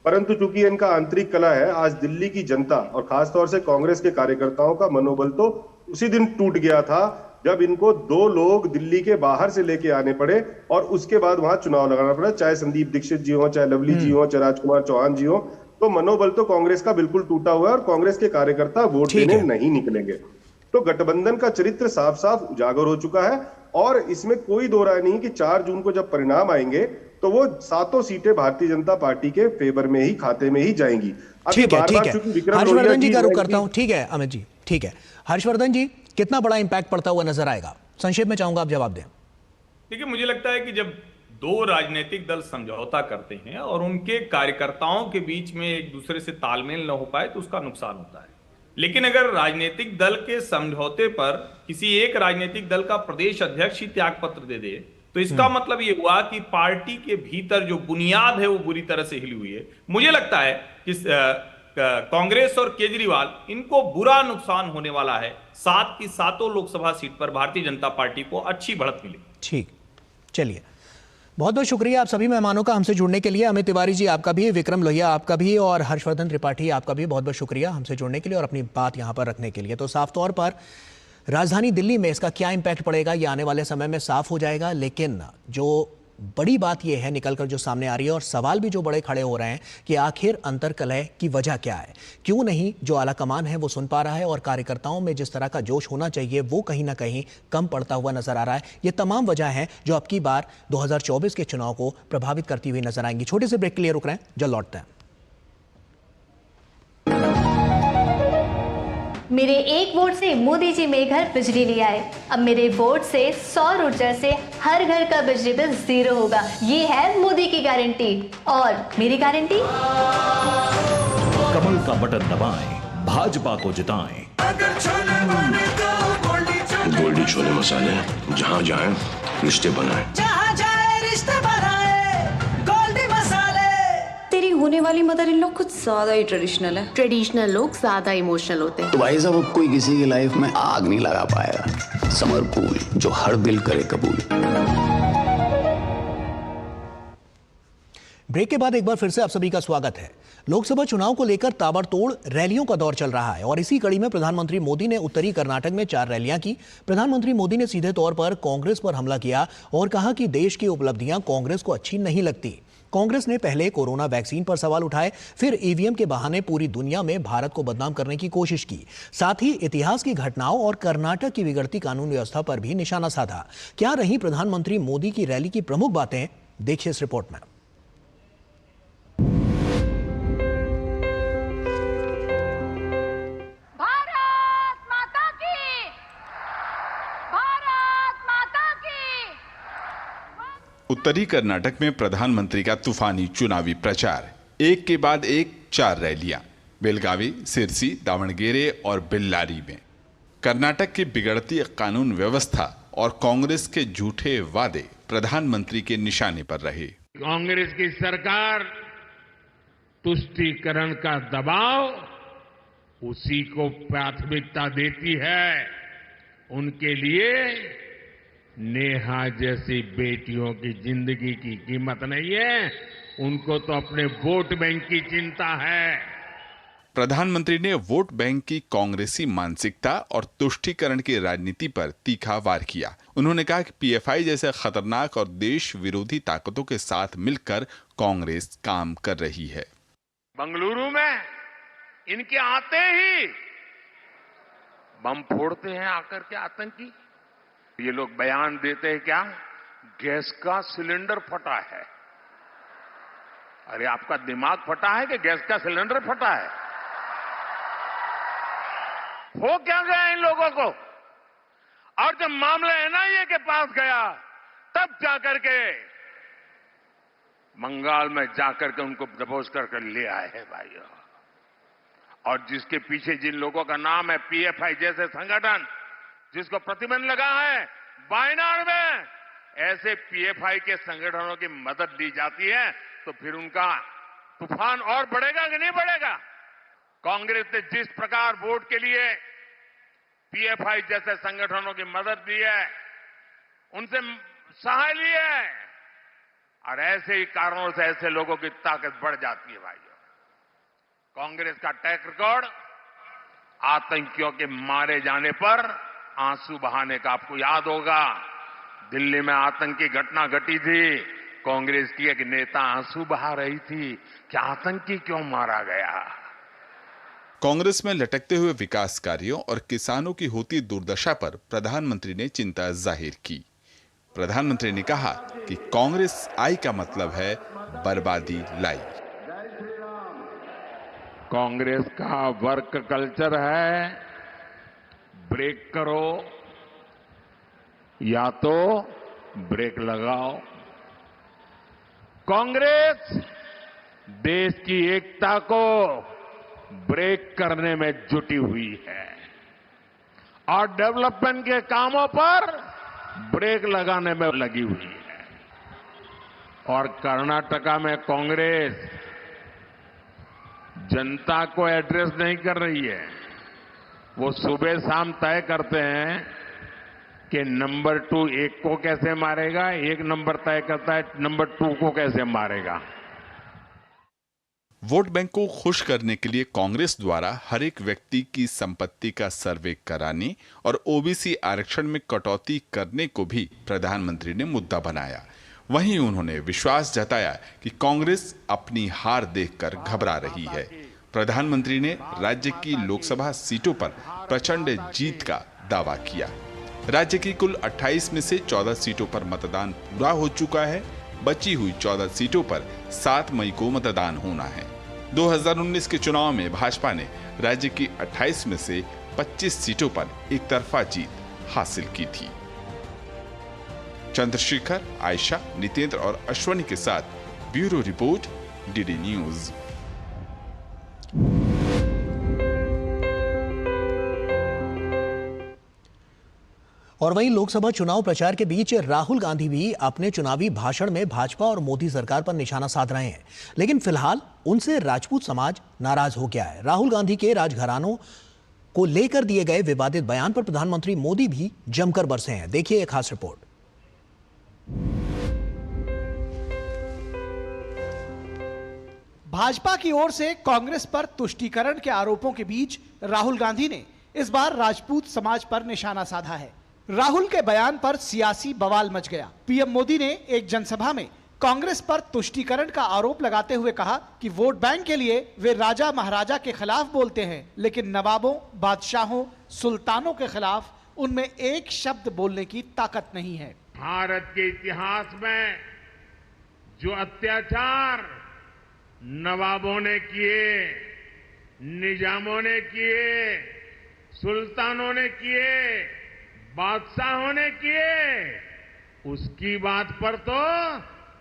परंतु चूंकि इनका आंतरिक कला है, आज दिल्ली की जनता और खासतौर से कांग्रेस के कार्यकर्ताओं का मनोबल तो उसी दिन टूट गया था जब इनको 2 लोग दिल्ली के बाहर से लेके आने पड़े और उसके बाद वहां चुनाव लगाना पड़ा, चाहे संदीप दीक्षित जी हो, चाहे लवली जी हो, चाहे राजकुमार चौहान जी हो। तो मनोबल तो कांग्रेस का बिल्कुल टूटा हुआ है और कांग्रेस के कार्यकर्ता वोट देने नहीं निकलेंगे। तो गठबंधन का चरित्र साफ साफ उजागर हो चुका है और इसमें कोई दो राय नहीं कि 4 जून को जब परिणाम आएंगे तो वो 7 सीटें भारतीय जनता पार्टी के फेवर में ही, खाते में ही जाएंगी। ठीक है, हर्षवर्धन जी का रुख करता हूं। ठीक है अमित जी, ठीक है। हर्षवर्धन जी, कितना बड़ा इंपैक्ट पड़ता हुआ नजर आएगा? संक्षेप में चाहूंगा आप जवाब दें। देखिए, मुझे लगता है कि जब 2 राजनीतिक दल समझौता करते हैं और उनके कार्यकर्ताओं के बीच में एक दूसरे से तालमेल न हो पाए तो उसका नुकसान होता है। लेकिन अगर राजनीतिक दल के समझौते पर किसी एक राजनीतिक दल का प्रदेश अध्यक्ष ही त्याग पत्र दे दे तो इसका मतलब ये हुआ कि पार्टी के भीतर जो बुनियाद है वो बुरी तरह से हिली हुई है। मुझे लगता है कि कांग्रेस और केजरीवाल, इनको बुरा नुकसान होने वाला है। 7 की 7 लोकसभा सीट पर भारतीय जनता पार्टी को अच्छी बढ़त मिली। ठीक, चलिए, बहुत बहुत शुक्रिया आप सभी मेहमानों का हमसे जुड़ने के लिए। अमित तिवारी जी आपका भी, विक्रम लोहिया आपका भी और हर्षवर्धन त्रिपाठी आपका भी बहुत बहुत शुक्रिया हमसे जुड़ने के लिए और अपनी बात यहाँ पर रखने के लिए। तो साफ तौर पर राजधानी दिल्ली में इसका क्या इम्पैक्ट पड़ेगा ये आने वाले समय में साफ हो जाएगा, लेकिन जो बड़ी बात यह है निकलकर जो सामने आ रही है और सवाल भी जो बड़े खड़े हो रहे हैं कि आखिर अंतर्कलह की वजह क्या है, क्यों नहीं जो आला कमान है वो सुन पा रहा है और कार्यकर्ताओं में जिस तरह का जोश होना चाहिए वो कहीं ना कहीं कम पड़ता हुआ नजर आ रहा है। ये तमाम वजह हैं जो अब की बार 2024 के चुनाव को प्रभावित करती हुई नजर आएंगी। छोटे से ब्रेक के लिए रुक रहे हैं, जल्द लौटते हैं। मेरे एक वोट से मोदी जी मेरे घर बिजली ले आए। अब मेरे वोट से सौर ऊर्जा से हर घर का बिजली बिल 0 होगा। ये है मोदी की गारंटी और मेरी गारंटी। कमल का बटन दबाएं, भाजपा को जिताएं। गोल्डी छोले मसाले, जहाँ जाए रिश्ते बनाए, जहाँ जाए रिश्ते बनाए, गोल्डी मसाले। तेरी होने वाली मदर इन लोग कुछ ज्यादा ही ट्रेडिशनल है। ट्रेडिशनल लोग ज्यादा इमोशनल होते हैं। तो भाई साहब, कोई किसी की लाइफ में आग नहीं लगा पाएगा। समर कूल, जो हर दिल करे कबूल। ब्रेक के बाद एक बार फिर से आप सभी का स्वागत है। लोकसभा चुनाव को लेकर ताबड़तोड़ रैलियों का दौर चल रहा है और इसी कड़ी में प्रधानमंत्री मोदी ने उत्तरी कर्नाटक में 4 रैलियां की। प्रधानमंत्री मोदी ने सीधे तौर पर कांग्रेस पर हमला किया और कहा कि देश की उपलब्धियां कांग्रेस को अच्छी नहीं लगती। कांग्रेस ने पहले कोरोना वैक्सीन पर सवाल उठाए, फिर ईवीएम के बहाने पूरी दुनिया में भारत को बदनाम करने की कोशिश की। साथ ही इतिहास की घटनाओं और कर्नाटक की बिगड़ती कानून व्यवस्था पर भी निशाना साधा। क्या रही प्रधानमंत्री मोदी की रैली की प्रमुख बातें, देखिए इस रिपोर्ट में। उत्तरी कर्नाटक में प्रधानमंत्री का तूफानी चुनावी प्रचार, एक के बाद एक 4 रैलियां बेलगावी, सिरसी, दावणगेरे और बेल्लारी में। कर्नाटक की बिगड़ती कानून व्यवस्था और कांग्रेस के झूठे वादे प्रधानमंत्री के निशाने पर रहे। कांग्रेस की सरकार तुष्टीकरण का दबाव उसी को प्राथमिकता देती है। उनके लिए नेहा जैसी बेटियों की जिंदगी की कीमत नहीं है, उनको तो अपने वोट बैंक की चिंता है। प्रधानमंत्री ने वोट बैंक की कांग्रेसी मानसिकता और तुष्टीकरण की राजनीति पर तीखा वार किया। उन्होंने कहा कि पीएफआई जैसे खतरनाक और देश विरोधी ताकतों के साथ मिलकर कांग्रेस काम कर रही है। बंगलुरु में इनके आते ही बम फोड़ते हैं आकर के आतंकी। ये लोग बयान देते हैं क्या, गैस का सिलेंडर फटा है। अरे आपका दिमाग फटा है कि गैस का सिलेंडर फटा है? हो क्या गया इन लोगों को? और जब मामला एनआईए के पास गया तब जाकर के बंगाल में जाकर के उनको दबोच करके ले आए हैं भाइयों। और जिसके पीछे जिन लोगों का नाम है पीएफआई जैसे संगठन, जिसको प्रतिबंध लगा है वायनाड में, ऐसे पीएफआई के संगठनों की मदद ली जाती है तो फिर उनका तूफान और बढ़ेगा कि नहीं बढ़ेगा? कांग्रेस ने जिस प्रकार वोट के लिए पीएफआई जैसे संगठनों की मदद ली है, उनसे सहाय ली है, और ऐसे ही कारणों से ऐसे लोगों की ताकत बढ़ जाती है भाइयों। कांग्रेस का ट्रैक रिकॉर्ड आतंकियों के मारे जाने पर आंसू बहाने का आपको याद होगा। दिल्ली में आतंकी घटना घटी थी, कांग्रेस की एक नेता आंसू बहा रही थी कि आतंकी क्यों मारा गया। कांग्रेस में लटकते हुए विकास कार्यों और किसानों की होती दुर्दशा पर प्रधानमंत्री ने चिंता जाहिर की। प्रधानमंत्री ने कहा कि कांग्रेस आई का मतलब है बर्बादी लाई। कांग्रेस का वर्क कल्चर है ब्रेक करो या तो ब्रेक लगाओ। कांग्रेस देश की एकता को ब्रेक करने में जुटी हुई है और डेवलपमेंट के कामों पर ब्रेक लगाने में लगी हुई है। और कर्नाटका में कांग्रेस जनता को एड्रेस नहीं कर रही है। वो सुबह शाम तय करते हैं कि नंबर 2 एक को कैसे मारेगा, एक नंबर तय करता है नंबर 2 को कैसे मारेगा। वोट बैंक को खुश करने के लिए कांग्रेस द्वारा हर एक व्यक्ति की संपत्ति का सर्वे कराने और ओबीसी आरक्षण में कटौती करने को भी प्रधानमंत्री ने मुद्दा बनाया। वहीं उन्होंने विश्वास जताया कि कांग्रेस अपनी हार देखकर घबरा रही है। प्रधानमंत्री ने राज्य की लोकसभा सीटों पर प्रचंड जीत का दावा किया। राज्य की कुल 28 में से 14 सीटों पर मतदान पूरा हो चुका है। बची हुई 14 सीटों पर 7 मई को मतदान होना है। 2019 के चुनाव में भाजपा ने राज्य की 28 में से 25 सीटों पर एक तरफा जीत हासिल की थी। चंद्रशेखर, आयशा, नितेंद्र और अश्वनी के साथ ब्यूरो रिपोर्ट, डीडी न्यूज। और वहीं लोकसभा चुनाव प्रचार के बीच राहुल गांधी भी अपने चुनावी भाषण में भाजपा और मोदी सरकार पर निशाना साध रहे हैं। लेकिन फिलहाल उनसे राजपूत समाज नाराज हो गया है। राहुल गांधी के राजघरानों को लेकर दिए गए विवादित बयान पर प्रधानमंत्री मोदी भी जमकर बरसे हैं। देखिए एक खास रिपोर्ट। भाजपा की ओर से कांग्रेस पर तुष्टीकरण के आरोपों के बीच राहुल गांधी ने इस बार राजपूत समाज पर निशाना साधा है। राहुल के बयान पर सियासी बवाल मच गया। पीएम मोदी ने एक जनसभा में कांग्रेस पर तुष्टीकरण का आरोप लगाते हुए कहा कि वोट बैंक के लिए वे राजा महाराजा के खिलाफ बोलते हैं, लेकिन नवाबों, बादशाहों, सुल्तानों के खिलाफ उनमें एक शब्द बोलने की ताकत नहीं है। भारत के इतिहास में जो अत्याचार नवाबों ने किए, निजामों ने किए, सुल्तानों ने किए, बादशाहों ने किए, उसकी बात पर तो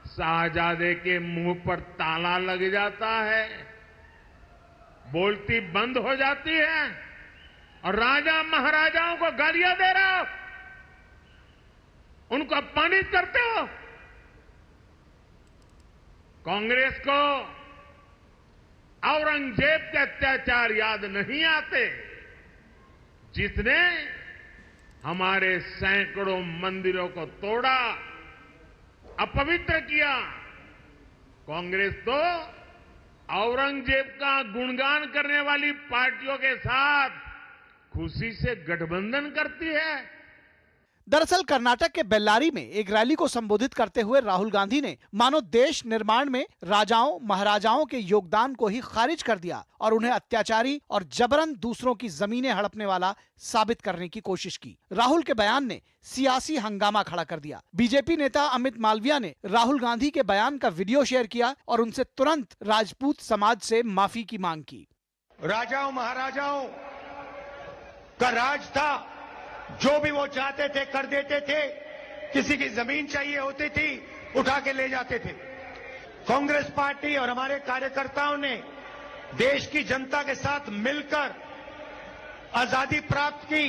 शाहजादे के मुंह पर ताला लग जाता है, बोलती बंद हो जाती है और राजा महाराजाओं को गालियां दे रहे हो, उनको अपमानित करते हो। कांग्रेस को औरंगजेब के अत्याचार याद नहीं आते, जिसने हमारे सैकड़ों मंदिरों को तोड़ा, अपवित्र किया। कांग्रेस तो औरंगजेब का गुणगान करने वाली पार्टियों के साथ खुशी से गठबंधन करती है। दरअसल कर्नाटक के बेल्लारी में एक रैली को संबोधित करते हुए राहुल गांधी ने मानो देश निर्माण में राजाओं महाराजाओं के योगदान को ही खारिज कर दिया और उन्हें अत्याचारी और जबरन दूसरों की जमीनें हड़पने वाला साबित करने की कोशिश की। राहुल के बयान ने सियासी हंगामा खड़ा कर दिया। बीजेपी नेता अमित मालविया ने राहुल गांधी के बयान का वीडियो शेयर किया और उनसे तुरंत राजपूत समाज से माफी की मांग की। राजाओं महाराजाओं का राज था, जो भी वो चाहते थे कर देते थे। किसी की जमीन चाहिए होती थी उठा के ले जाते थे। कांग्रेस पार्टी और हमारे कार्यकर्ताओं ने देश की जनता के साथ मिलकर आजादी प्राप्त की,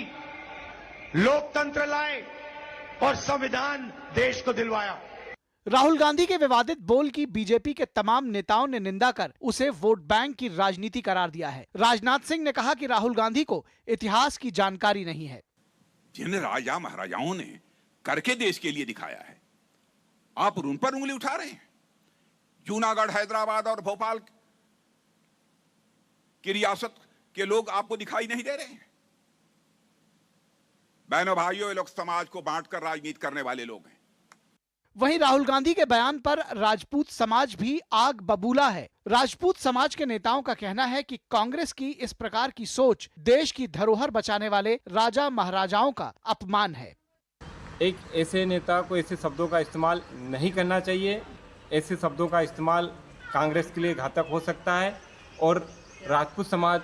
लोकतंत्र लाए और संविधान देश को दिलवाया। राहुल गांधी के विवादित बोल की बीजेपी के तमाम नेताओं ने निंदा कर उसे वोट बैंक की राजनीति करार दिया है। राजनाथ सिंह ने कहा कि राहुल गांधी को इतिहास की जानकारी नहीं है। जिन राजा महाराजाओं ने करके देश के लिए दिखाया है, आप उन पर उंगली उठा रहे हैं। जूनागढ़, हैदराबाद और भोपाल की रियासत के लोग आपको दिखाई नहीं दे रहे हैं। बहनों भाइयों, ये लोग समाज को बांटकर राजनीति करने वाले लोग हैं। वहीं राहुल गांधी के बयान पर राजपूत समाज भी आग बबूला है। राजपूत समाज के नेताओं का कहना है कि कांग्रेस की इस प्रकार की सोच देश की धरोहर बचाने वाले राजा महाराजाओं का अपमान है। एक ऐसे नेता को ऐसे शब्दों का इस्तेमाल नहीं करना चाहिए। ऐसे शब्दों का इस्तेमाल कांग्रेस के लिए घातक हो सकता है और राजपूत समाज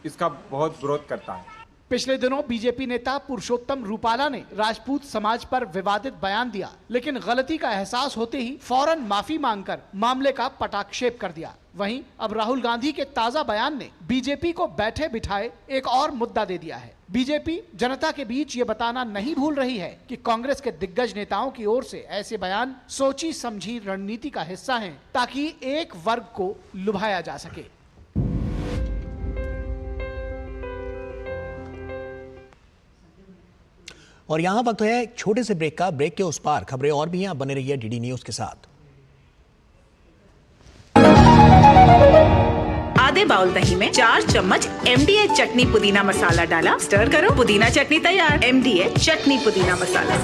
इसका बहुत विरोध करता है। पिछले दिनों बीजेपी नेता पुरुषोत्तम रूपाला ने राजपूत समाज पर विवादित बयान दिया, लेकिन गलती का एहसास होते ही फौरन माफी मांगकर मामले का पटाक्षेप कर दिया। वहीं अब राहुल गांधी के ताजा बयान ने बीजेपी को बैठे बिठाए एक और मुद्दा दे दिया है। बीजेपी जनता के बीच ये बताना नहीं भूल रही है कि कांग्रेस के दिग्गज नेताओं की ओर से ऐसे बयान सोची समझी रणनीति का हिस्सा हैं, ताकि एक वर्ग को लुभाया जा सके। और यहाँ वक्त है एक छोटे से ब्रेक का। ब्रेक के उस पार खबरें और भी हैं, आप बने रहिए डीडी न्यूज के साथ। आधे बाउल दही में 4 चम्मच MDH चटनी पुदीना मसाला डाला, स्टर करो, पुदीना चटनी तैयार। MDH चटनी पुदीना मसाला।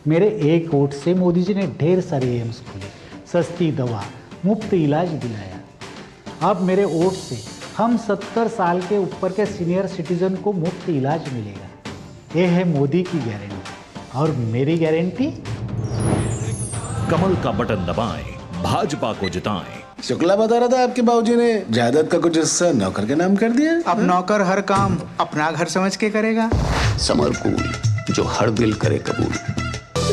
मेरे एक वोट से मोदी जी ने ढेर सारे एम्स खोले, सस्ती दवा, मुफ्त इलाज दिलाया। अब मेरे वोट से हम 70 साल के ऊपर के सीनियर सिटीजन को मुफ्त इलाज मिलेगा। ये है मोदी की गारंटी। और मेरी गारंटी, कमल का बटन दबाएं, भाजपा को जिताएं। शुक्ला बता रहा था आपके बाबूजी ने जायदाद का कुछ हिस्सा नौकर के नाम कर दिया। अब नौकर हर काम अपना घर समझ के करेगा। समरकूल, जो हर दिल करे कबूल।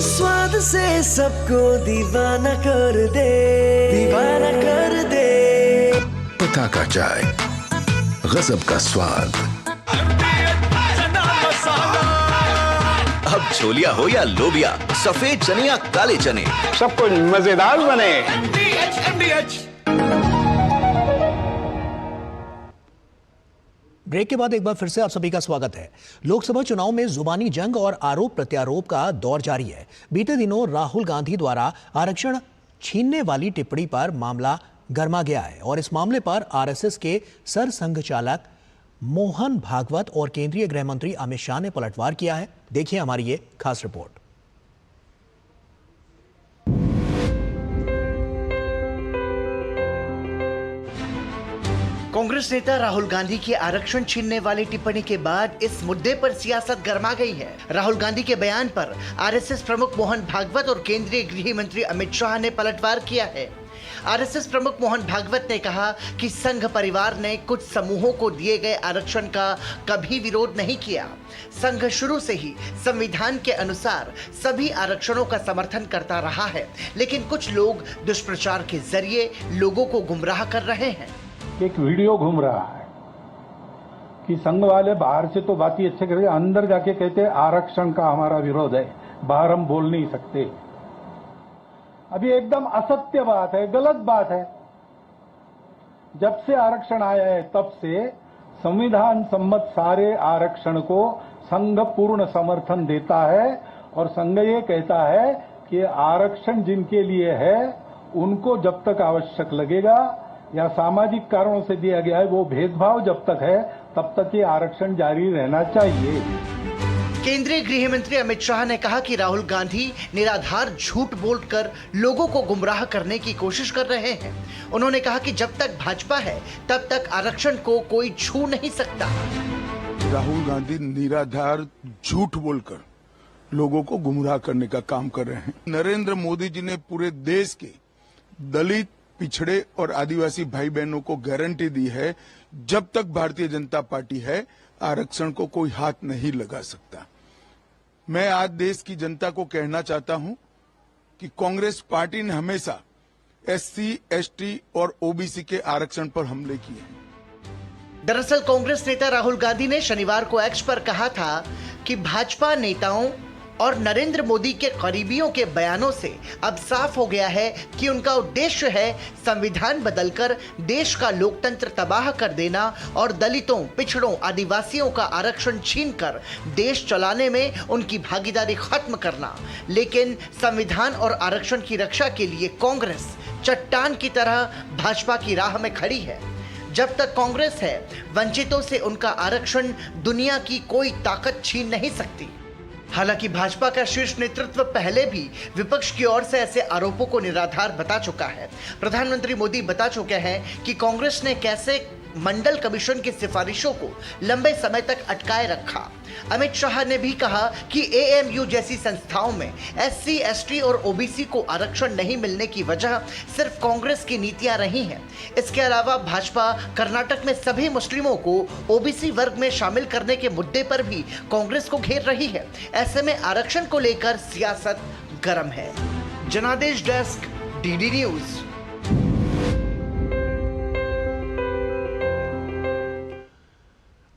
स्वाद से सबको दीवाना कर दे, दीवाना कर दे। पता का चाय, गजब का स्वाद। अब छोलिया हो या लोबिया, सफेद चने या काले चने, सब कुछ मजेदार बने। ब्रेक के बाद एक बार फिर से आप सभी का स्वागत है। लोकसभा चुनाव में जुबानी जंग और आरोप प्रत्यारोप का दौर जारी है। बीते दिनों राहुल गांधी द्वारा आरक्षण छीनने वाली टिप्पणी पर मामला गर्मा गया है और इस मामले पर आरएसएस के सरसंघ चालक मोहन भागवत और केंद्रीय गृह मंत्री अमित शाह ने पलटवार किया है। देखिए हमारी ये खास रिपोर्ट। कांग्रेस नेता राहुल गांधी की आरक्षण छीनने वाली टिप्पणी के बाद इस मुद्दे पर सियासत गर्मा गई है। राहुल गांधी के बयान पर आरएसएस प्रमुख मोहन भागवत और केंद्रीय गृह मंत्री अमित शाह ने पलटवार किया है। आरएसएस प्रमुख मोहन भागवत ने कहा कि संघ परिवार ने कुछ समूहों को दिए गए आरक्षण का कभी विरोध नहीं किया। संघ शुरू से ही संविधान के अनुसार सभी आरक्षणों का समर्थन करता रहा है, लेकिन कुछ लोग दुष्प्रचार के जरिए लोगों को गुमराह कर रहे हैं। एक वीडियो घूम रहा है कि संघ वाले बाहर से तो बात ही अच्छे करेंगे, अंदर जाके कहते हैं आरक्षण का हमारा विरोध है, बाहर हम बोल नहीं सकते। अभी एकदम असत्य बात है, गलत बात है। जब से आरक्षण आया है तब से संविधान सम्मत सारे आरक्षण को संघ पूर्ण समर्थन देता है और संघ ये कहता है कि आरक्षण जिनके लिए है उनको जब तक आवश्यक लगेगा या सामाजिक कारणों से दिया गया है, वो भेदभाव जब तक है तब तक ये आरक्षण जारी रहना चाहिए। केंद्रीय गृह मंत्री अमित शाह ने कहा कि राहुल गांधी निराधार झूठ बोलकर लोगों को गुमराह करने की कोशिश कर रहे हैं। उन्होंने कहा कि जब तक भाजपा है तब तक आरक्षण को कोई छू नहीं सकता। राहुल गांधी निराधार झूठ बोलकर लोगों को गुमराह करने का काम कर रहे हैं। नरेंद्र मोदी जी ने पूरे देश के दलित, पिछड़े और आदिवासी भाई बहनों को गारंटी दी है, जब तक भारतीय जनता पार्टी है आरक्षण को कोई हाथ नहीं लगा सकता। मैं आज देश की जनता को कहना चाहता हूं कि कांग्रेस पार्टी ने हमेशा एससी, एसटी और ओबीसी के आरक्षण पर हमले किए हैं। दरअसल कांग्रेस नेता राहुल गांधी ने शनिवार को एक्स पर कहा था कि भाजपा नेताओं और नरेंद्र मोदी के करीबियों के बयानों से अब साफ हो गया है कि उनका उद्देश्य है संविधान बदलकर देश का लोकतंत्र तबाह कर देना और दलितों, पिछड़ों, आदिवासियों का आरक्षण छीनकर देश चलाने में उनकी भागीदारी खत्म करना। लेकिन संविधान और आरक्षण की रक्षा के लिए कांग्रेस चट्टान की तरह भाजपा की राह में खड़ी है। जब तक कांग्रेस है, वंचितों से उनका आरक्षण दुनिया की कोई ताकत छीन नहीं सकती। हालांकि भाजपा का शीर्ष नेतृत्व पहले भी विपक्ष की ओर से ऐसे आरोपों को निराधार बता चुका है। प्रधानमंत्री मोदी बता चुके हैं कि कांग्रेस ने कैसे मंडल कमीशन की सिफारिशों को लंबे समय तक अटकाए रखा। अमित शाह ने भी कहा कि एएमयू जैसी संस्थाओं में एससी, एसटी और ओबीसी को आरक्षण नहीं मिलने की वजह सिर्फ कांग्रेस की नीतियां रही हैं। इसके अलावा भाजपा कर्नाटक में सभी मुस्लिमों को ओबीसी वर्ग में शामिल करने के मुद्दे पर भी कांग्रेस को घेर रही है। ऐसे में आरक्षण को लेकर सियासत गर्म है। जनादेश डेस्क, डीडी न्यूज।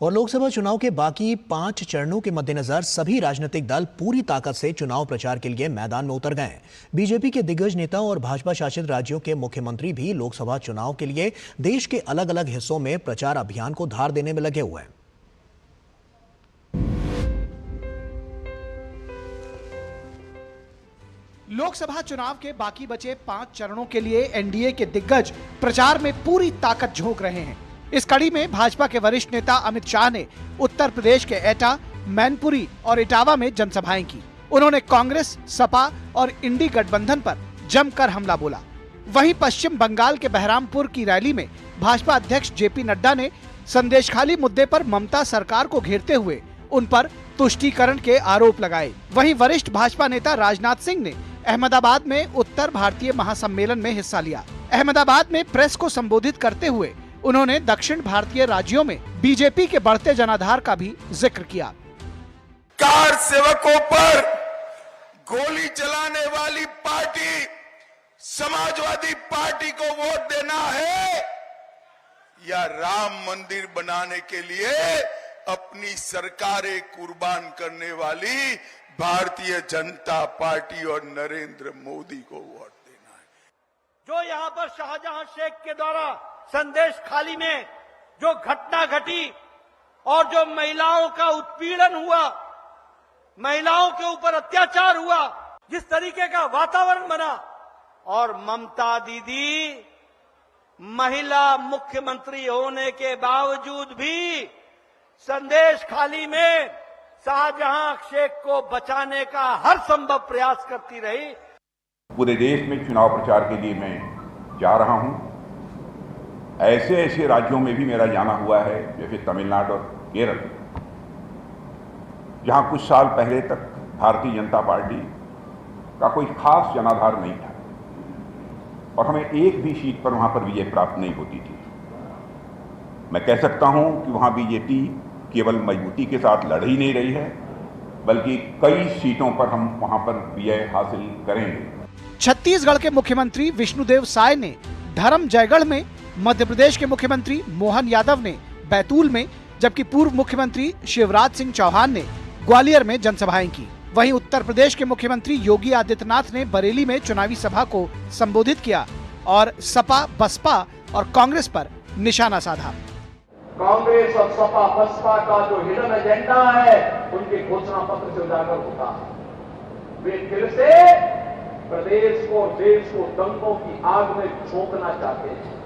और लोकसभा चुनाव के बाकी 5 चरणों के मद्देनजर सभी राजनीतिक दल पूरी ताकत से चुनाव प्रचार के लिए मैदान में उतर गए हैं। बीजेपी के दिग्गज नेता और भाजपा शासित राज्यों के मुख्यमंत्री भी लोकसभा चुनाव के लिए देश के अलग अलग हिस्सों में प्रचार अभियान को धार देने में लगे हुए हैं। लोकसभा चुनाव के बाकी बचे 5 चरणों के लिए एनडीए के दिग्गज प्रचार में पूरी ताकत झोंक रहे हैं। इस कड़ी में भाजपा के वरिष्ठ नेता अमित शाह ने उत्तर प्रदेश के एटा, मैनपुरी और इटावा में जनसभाएं की। उन्होंने कांग्रेस, सपा और इंडी गठबंधन पर जमकर हमला बोला। वहीं पश्चिम बंगाल के बहरामपुर की रैली में भाजपा अध्यक्ष जेपी नड्डा ने संदेशखाली मुद्दे पर ममता सरकार को घेरते हुए उन पर तुष्टीकरण के आरोप लगाए। वहीं वरिष्ठ भाजपा नेता राजनाथ सिंह ने अहमदाबाद में उत्तर भारतीय महासम्मेलन में हिस्सा लिया। अहमदाबाद में प्रेस को संबोधित करते हुए उन्होंने दक्षिण भारतीय राज्यों में बीजेपी के बढ़ते जनाधार का भी जिक्र किया। कार सेवकों पर गोली चलाने वाली पार्टी समाजवादी पार्टी को वोट देना है या राम मंदिर बनाने के लिए अपनी सरकारें कुर्बान करने वाली भारतीय जनता पार्टी और नरेंद्र मोदी को वोट देना है। जो यहां पर शाहजहां शेख के द्वारा संदेश खाली में जो घटना घटी और जो महिलाओं का उत्पीड़न हुआ, महिलाओं के ऊपर अत्याचार हुआ, जिस तरीके का वातावरण बना, और ममता दीदी महिला मुख्यमंत्री होने के बावजूद भी संदेश खाली में शाहजहां शेख को बचाने का हर संभव प्रयास करती रही। पूरे देश में चुनाव प्रचार के लिए मैं जा रहा हूं। ऐसे ऐसे राज्यों में भी मेरा जाना हुआ है, जैसे तमिलनाडु और केरल, जहां कुछ साल पहले तक भारतीय जनता पार्टी का कोई खास जनाधार नहीं था और हमें एक भी सीट पर वहां पर विजय प्राप्त नहीं होती थी। मैं कह सकता हूं कि वहां बीजेपी केवल मजबूती के साथ लड़ ही नहीं रही है, बल्कि कई सीटों पर हम वहां पर विजय हासिल करेंगे। छत्तीसगढ़ के मुख्यमंत्री विष्णुदेव साय ने धर्म जयगढ़ में, मध्य प्रदेश के मुख्यमंत्री मोहन यादव ने बैतूल में, जबकि पूर्व मुख्यमंत्री शिवराज सिंह चौहान ने ग्वालियर में जनसभाएं की। वहीं उत्तर प्रदेश के मुख्यमंत्री योगी आदित्यनाथ ने बरेली में चुनावी सभा को संबोधित किया और सपा, बसपा और कांग्रेस पर निशाना साधा। कांग्रेस और सपा बसपा का जो हिडन एजेंडा है उनके घोषणा पत्र से उजागर होता है। वे फिर से प्रदेश को और देश को दंगों की आग में झोंकना चाहते हैं,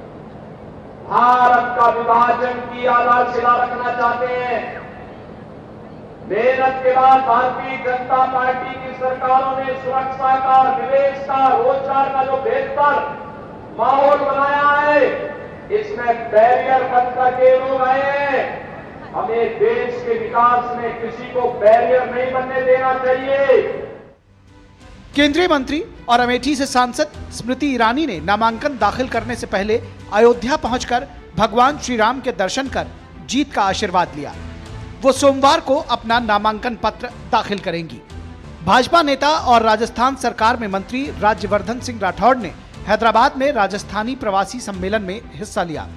भारत का विभाजन की आधारशिला रखना चाहते हैं। मेहनत के बाद भारतीय जनता पार्टी की सरकारों ने सुरक्षा का, निवेश का, रोजगार का जो बेहतर माहौल बनाया है, इसमें बैरियर बन करके लोग आए हैं। हमें देश के विकास में किसी को बैरियर नहीं बनने देना चाहिए। केंद्रीय मंत्री और अमेठी से सांसद स्मृति ईरानी ने नामांकन दाखिल करने से पहले अयोध्या पहुंचकर भगवान श्री राम के दर्शन कर जीत का आशीर्वाद लिया। वो सोमवार को अपना नामांकन पत्र दाखिल करेंगी। भाजपा नेता और राजस्थान सरकार में मंत्री राज्यवर्धन सिंह राठौड़ ने हैदराबाद में राजस्थानी प्रवासी सम्मेलन में हिस्सा लिया।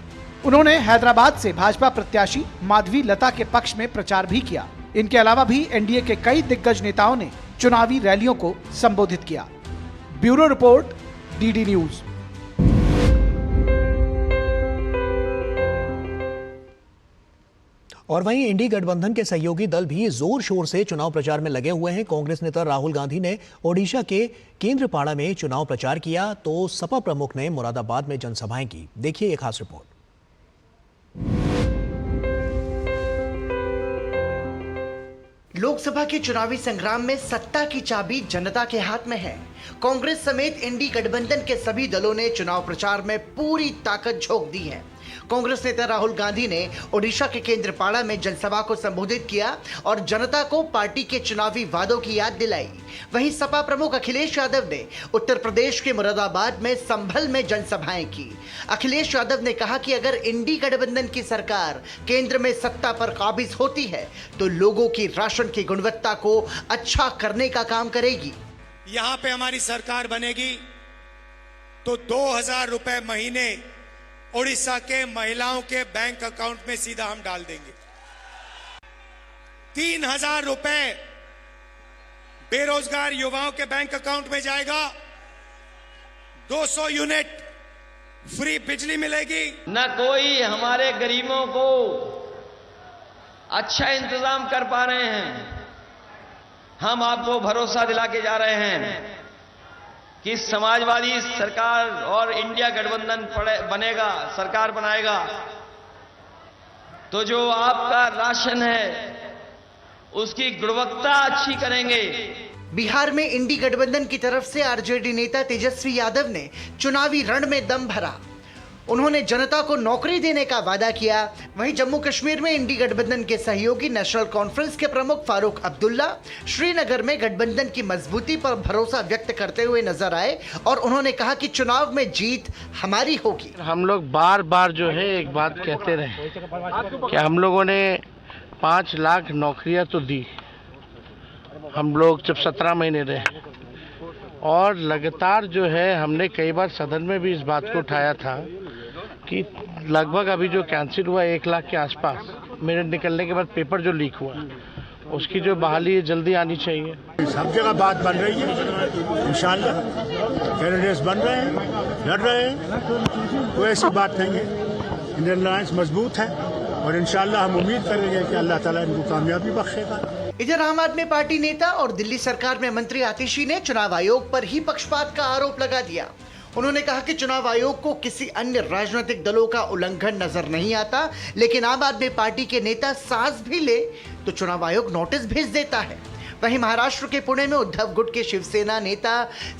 उन्होंने हैदराबाद से भाजपा प्रत्याशी माधवी लता के पक्ष में प्रचार भी किया। इनके अलावा भी एनडीए के कई दिग्गज नेताओं ने चुनावी रैलियों को संबोधित किया। Bureau report, DD news. और वहीं इंडी गठबंधन के सहयोगी दल भी जोर शोर से चुनाव प्रचार में लगे हुए हैं। कांग्रेस नेता राहुल गांधी ने ओडिशा के केंद्रपाड़ा में चुनाव प्रचार किया तो सपा प्रमुख ने मुरादाबाद में जनसभाएं की। देखिए एक खास रिपोर्ट। लोकसभा के चुनावी संग्राम में सत्ता की चाबी जनता के हाथ में है। कांग्रेस समेत इंडी गठबंधन के सभी दलों ने चुनाव प्रचार में पूरी ताकत झोंक दी है। कांग्रेस नेता राहुल गांधी ने ओडिशा के केंद्रपाड़ा में जनसभा को संबोधित किया और जनता को पार्टी के चुनावी वादों की याद दिलाई। वहीं सपा प्रमुख अखिलेश यादव ने उत्तर प्रदेश के मुरादाबाद में संभल में जनसभाएं की। अखिलेश यादव ने कहा कि अगर इंडी गठबंधन की सरकार केंद्र में सत्ता पर काबिज होती है तो लोगों की राशन की गुणवत्ता को अच्छा करने का काम करेगी। यहाँ पे हमारी सरकार बनेगी तो 2000 रुपए महीने ओडिशा के महिलाओं के बैंक अकाउंट में सीधा हम डाल देंगे। 3000 रुपए बेरोजगार युवाओं के बैंक अकाउंट में जाएगा। 200 यूनिट फ्री बिजली मिलेगी। न कोई हमारे गरीबों को अच्छा इंतजाम कर पा रहे हैं। हम आपको भरोसा दिला के जा रहे हैं कि समाजवादी सरकार और इंडिया गठबंधन बनेगा, सरकार बनाएगा तो जो आपका राशन है उसकी गुणवत्ता अच्छी करेंगे। बिहार में इंडी गठबंधन की तरफ से आरजेडी नेता तेजस्वी यादव ने चुनावी रण में दम भरा। उन्होंने जनता को नौकरी देने का वादा किया। वहीं जम्मू कश्मीर में इंडी गठबंधन के सहयोगी नेशनल कॉन्फ्रेंस के प्रमुख फारूक अब्दुल्ला श्रीनगर में गठबंधन की मजबूती पर भरोसा व्यक्त करते हुए नजर आए और उन्होंने कहा कि चुनाव में जीत हमारी होगी। हम लोग बार बार जो है एक बात कहते रहे कि हम लोगों ने 5 लाख नौकरियां तो दी, हम लोग जब 17 महीने रहे, और लगातार जो है हमने कई बार सदन में भी इस बात को उठाया था कि लगभग अभी जो कैंसिल हुआ 1 लाख के आसपास, मेरे निकलने के बाद पेपर जो लीक हुआ उसकी जो बहाली जल्दी आनी चाहिए। सब जगह बात बन रही है, इंशाल्लाह कैंडिडेट्स बन रहे हैं, लड़ रहे हैं, कोई ऐसी बात नहीं है। इंडियन अलायंस मजबूत है और इंशाल्लाह हम उम्मीद करेंगे कि अल्लाह ताला इनको कामयाबी बख्शेगा। इधर आम आदमी पार्टी नेता और दिल्ली सरकार में मंत्री आतिशी ने चुनाव आयोग पर ही पक्षपात का आरोप लगा दिया। उन्होंने कहा कि चुनाव आयोग को किसी अन्य राजनीतिक दलों का उल्लंघन नजर नहीं आता, लेकिन आम आदमी पार्टी के नेता सांस भी ले तो चुनाव आयोग नोटिस भेज देता है। वहीं महाराष्ट्र के पुणे में उद्धव गुट के शिवसेना नेता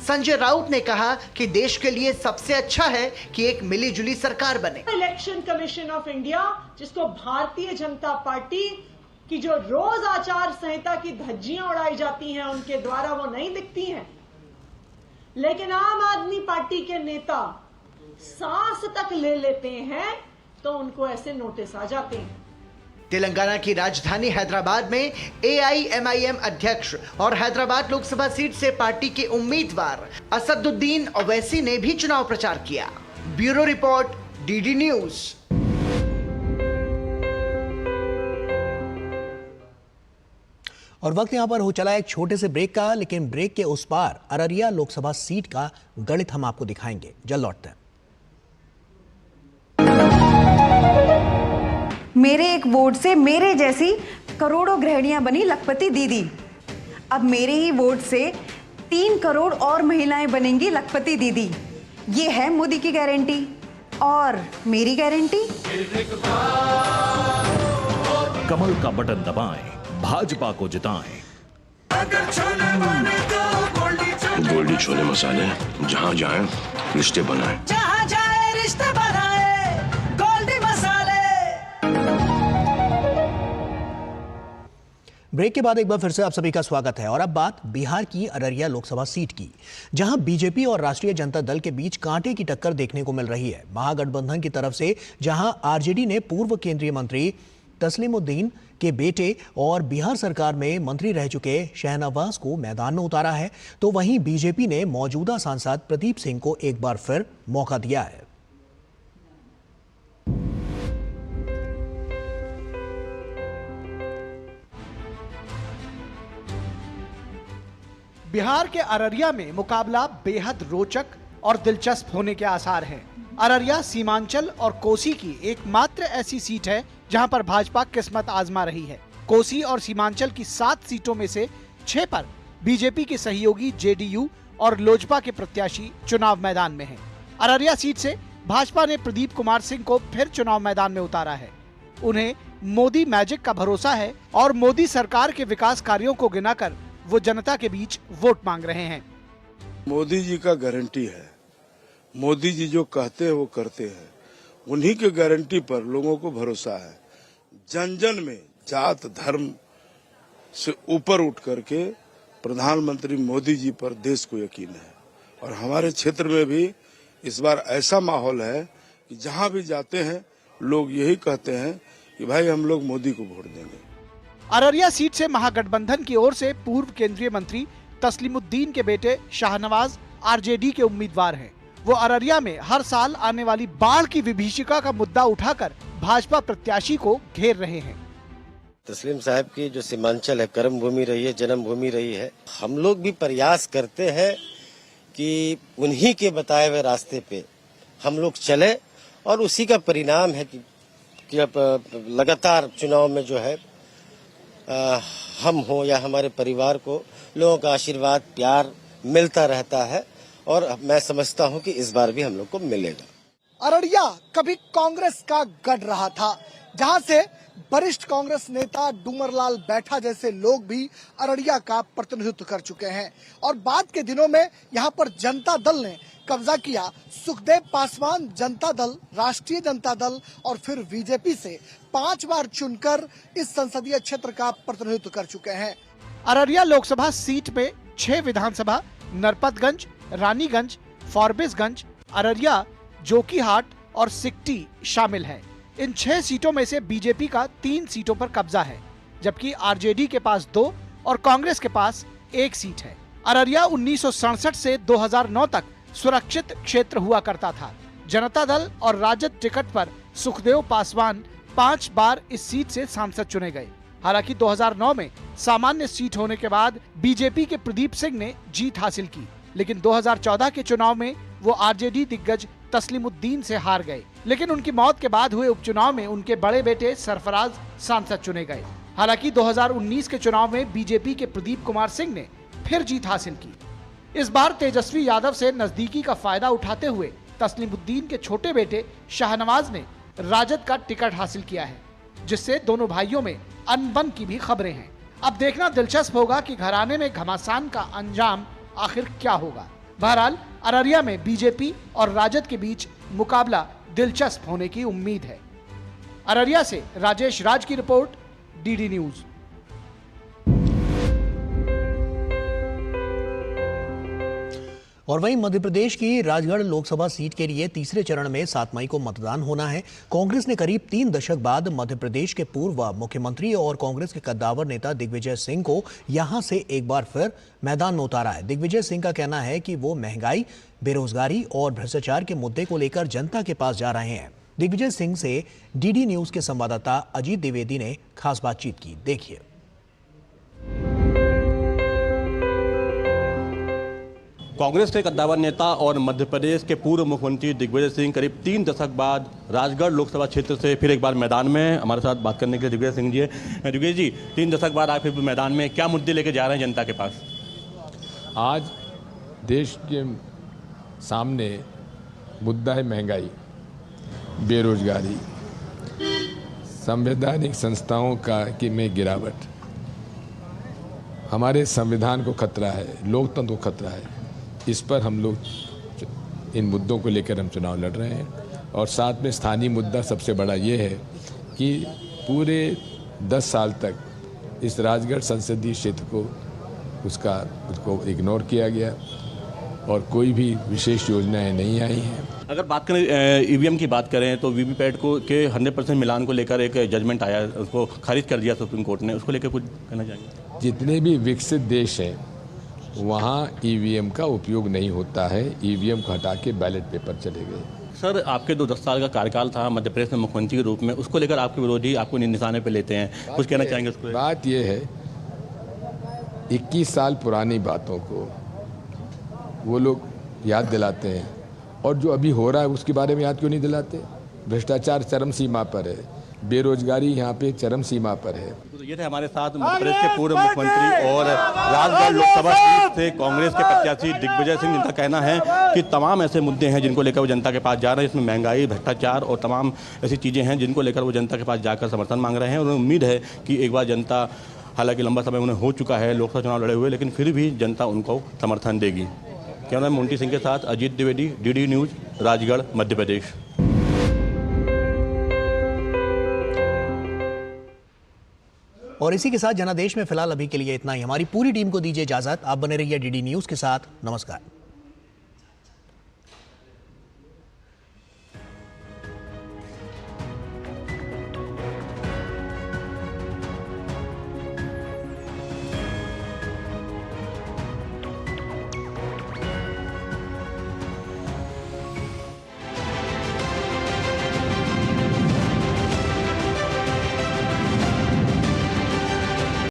संजय राउत ने कहा कि देश के लिए सबसे अच्छा है कि एक मिलीजुली सरकार बने। इलेक्शन कमीशन ऑफ इंडिया, जिसको भारतीय जनता पार्टी की जो रोज आचार संहिता की धज्जियां उड़ाई जाती हैं उनके द्वारा वो नहीं दिखती हैं, लेकिन आम आदमी पार्टी के नेता सांस तक ले लेते हैं तो उनको ऐसे नोटिस आ जाते हैं। तेलंगाना की राजधानी हैदराबाद में AIMIM अध्यक्ष और हैदराबाद लोकसभा सीट से पार्टी के उम्मीदवार असदुद्दीन ओवैसी ने भी चुनाव प्रचार किया। Bureau report, DD news. और वक्त यहां पर हो चला एक छोटे से ब्रेक का, लेकिन ब्रेक के उस पार अररिया लोकसभा सीट का गणित हम आपको दिखाएंगे। जल्द लौटते हैं। मेरे एक वोट से मेरे जैसी करोड़ों गृहिणियां बनी लखपति दीदी। अब मेरे ही वोट से 3 करोड़ और महिलाएं बनेंगी लखपति दीदी। ये है मोदी की गारंटी। और मेरी गारंटी? कमल का बटन दबाएं, भाजपा को जिताएं। गोल्डी छोले मसाले, जहाँ जाए रिश्ते बनाए, जहाँ जाए रिश्ते बनाए, गोल्डी मसाले। ब्रेक के बाद एक बार फिर से आप सभी का स्वागत है और अब बात बिहार की अररिया लोकसभा सीट की, जहां बीजेपी और राष्ट्रीय जनता दल के बीच कांटे की टक्कर देखने को मिल रही है। महागठबंधन की तरफ से जहां आरजेडी ने पूर्व केंद्रीय मंत्री तस्लीमुद्दीन के बेटे और बिहार सरकार में मंत्री रह चुके शहनवाज को मैदान में उतारा है, तो वहीं बीजेपी ने मौजूदा सांसद प्रदीप सिंह को एक बार फिर मौका दिया है। बिहार के अररिया में मुकाबला बेहद रोचक और दिलचस्प होने के आसार हैं। अररिया सीमांचल और कोसी की एकमात्र ऐसी सीट है जहां पर भाजपा किस्मत आजमा रही है। कोसी और सीमांचल की 7 सीटों में से 6 पर बीजेपी के सहयोगी जेडीयू और लोजपा के प्रत्याशी चुनाव मैदान में हैं। अररिया सीट से भाजपा ने प्रदीप कुमार सिंह को फिर चुनाव मैदान में उतारा है। उन्हें मोदी मैजिक का भरोसा है और मोदी सरकार के विकास कार्यों को गिनाकर वो जनता के बीच वोट मांग रहे हैं। मोदी जी का गारंटी है, मोदी जी जो कहते हैं वो करते हैं, उन्हीं के गारंटी पर लोगों को भरोसा है। जन जन में जात धर्म से ऊपर उठ करके प्रधानमंत्री मोदी जी पर देश को यकीन है। और हमारे क्षेत्र में भी इस बार ऐसा माहौल है कि जहां भी जाते हैं लोग यही कहते हैं कि भाई हम लोग मोदी को वोट देंगे। अररिया सीट से महागठबंधन की ओर से पूर्व केंद्रीय मंत्री तस्लीमुद्दीन के बेटे शाहनवाज आरजेडी के उम्मीदवार हैं। वो अररिया में हर साल आने वाली बाढ़ की विभीषिका का मुद्दा उठाकर भाजपा प्रत्याशी को घेर रहे हैं। तस्लीम साहब की जो सीमांचल है, कर्म भूमि रही है, जन्म भूमि रही है। हम लोग भी प्रयास करते हैं कि उन्हीं के बताए हुए रास्ते पे हम लोग चले और उसी का परिणाम है कि लगातार चुनाव में जो है हम हो या हमारे परिवार को लोगों का आशीर्वाद प्यार मिलता रहता है और मैं समझता हूं कि इस बार भी हम लोग को मिलेगा। अररिया कभी कांग्रेस का गढ़ रहा था, जहां से वरिष्ठ कांग्रेस नेता डूमरलाल बैठा जैसे लोग भी अररिया का प्रतिनिधित्व कर चुके हैं और बाद के दिनों में यहां पर जनता दल ने कब्जा किया। सुखदेव पासवान जनता दल, राष्ट्रीय जनता दल और फिर बीजेपी से 5 बार चुनकर इस संसदीय क्षेत्र का प्रतिनिधित्व कर चुके हैं। अररिया लोकसभा सीट में 6 विधानसभा नरपतगंज, रानीगंज, फॉरबिसगंज, अररिया, जोकीहाट और सिकटी शामिल है। इन 6 सीटों में से बीजेपी का 3 सीटों पर कब्जा है, जबकि आरजेडी के पास 2 और कांग्रेस के पास 1 सीट है। अररिया 1967 से 2009 तक सुरक्षित क्षेत्र हुआ करता था। जनता दल और राजद टिकट पर सुखदेव पासवान 5 बार इस सीट से सांसद चुने गए। हालांकि 2009 में सामान्य सीट होने के बाद बीजेपी के प्रदीप सिंह ने जीत हासिल की, लेकिन 2014 के चुनाव में वो आरजेडी दिग्गज तस्लीमुद्दीन से हार गए। लेकिन उनकी मौत के बाद हुए उपचुनाव में उनके बड़े बेटे सरफराज सांसद चुने गए। हालांकि 2019 के चुनाव में बीजेपी के प्रदीप कुमार सिंह ने फिर जीत हासिल की। इस बार तेजस्वी यादव से नजदीकी का फायदा उठाते हुए तस्लीमुद्दीन के छोटे बेटे शाहनवाज ने राजद का टिकट हासिल किया है, जिससे दोनों भाइयों में अनबन की भी खबरें हैं। अब देखना दिलचस्प होगा कि घराने में घमासान का अंजाम आखिर क्या होगा। बहरहाल अररिया में बीजेपी और राजद के बीच मुकाबला दिलचस्प होने की उम्मीद है। अररिया से राजेश राज की रिपोर्ट, डीडी न्यूज। और वहीं मध्य प्रदेश की राजगढ़ लोकसभा सीट के लिए तीसरे चरण में 7 मई को मतदान होना है। कांग्रेस ने करीब 3 दशक बाद मध्य प्रदेश के पूर्व मुख्यमंत्री और कांग्रेस के कद्दावर नेता दिग्विजय सिंह को यहां से एक बार फिर मैदान में उतारा है। दिग्विजय सिंह का कहना है कि वो महंगाई, बेरोजगारी और भ्रष्टाचार के मुद्दे को लेकर जनता के पास जा रहे हैं। दिग्विजय सिंह से डीडी न्यूज के संवाददाता अजीत द्विवेदी ने खास बातचीत की, देखिए। कांग्रेस के कद्दावर नेता और मध्य प्रदेश के पूर्व मुख्यमंत्री दिग्विजय सिंह करीब 3 दशक बाद राजगढ़ लोकसभा क्षेत्र से फिर एक बार मैदान में हमारे साथ बात करने के लिए दिग्विजय सिंह जी है। दिग्विजय जी, 3 दशक बाद आप फिर मैदान में क्या मुद्दे लेके जा रहे हैं जनता के पास? आज देश के सामने मुद्दा है महंगाई, बेरोजगारी, संवैधानिक संस्थाओं में गिरावट, हमारे संविधान को खतरा है, लोकतंत्र को खतरा है। इस पर हम लोग इन मुद्दों को लेकर हम चुनाव लड़ रहे हैं। और साथ में स्थानीय मुद्दा सबसे बड़ा ये है कि पूरे 10 साल तक इस राजगढ़ संसदीय क्षेत्र को उसको इग्नोर किया गया और कोई भी विशेष योजनाएं नहीं आई हैं। अगर बात करें ईवीएम की बात करें तो वीवीपैट को के 100% मिलान को लेकर एक जजमेंट आया, उसको खारिज कर दिया सुप्रीम कोर्ट ने, उसको लेकर कुछ कहना चाहेंगे? जितने भी विकसित देश हैं वहाँ ईवीएम का उपयोग नहीं होता है, ईवीएम को हटा के बैलेट पेपर चले गए। सर, आपके 10 साल का कार्यकाल था मध्य प्रदेश में मुख्यमंत्री के रूप में, उसको लेकर आपके विरोधी आपको निशाने पे लेते हैं, कुछ कहना चाहेंगे उसको? बात यह है 21 साल पुरानी बातों को वो लोग याद दिलाते हैं और जो अभी हो रहा है उसके बारे में याद क्यों नहीं दिलाते? भ्रष्टाचार चरम सीमा पर है, बेरोजगारी यहाँ पे चरम सीमा पर है। तो ये थे हमारे साथ मध्य प्रदेश के पूर्व मुख्यमंत्री और राजगढ़ लोकसभा सीट से कांग्रेस के प्रत्याशी दिग्विजय सिंह, जिनका कहना है कि तमाम ऐसे मुद्दे हैं जिनको लेकर वो जनता के पास जा रहे हैं, इसमें महंगाई, भ्रष्टाचार और तमाम ऐसी चीज़ें हैं जिनको लेकर वो जनता के पास जाकर समर्थन मांग रहे हैं। और उम्मीद है कि एक बार जनता, हालांकि लंबा समय उन्हें हो चुका है लोकसभा चुनाव लड़े हुए, लेकिन फिर भी जनता उनको समर्थन देगी। कैमरा मोंटी सिंह के साथ अजीत द्विवेदी, डीडी न्यूज़, राजगढ़, मध्य प्रदेश। और इसी के साथ जनादेश में फिलहाल अभी के लिए इतना ही। हमारी पूरी टीम को दीजिए इजाजत। आप बने रहिए डीडी न्यूज़ के साथ। नमस्कार।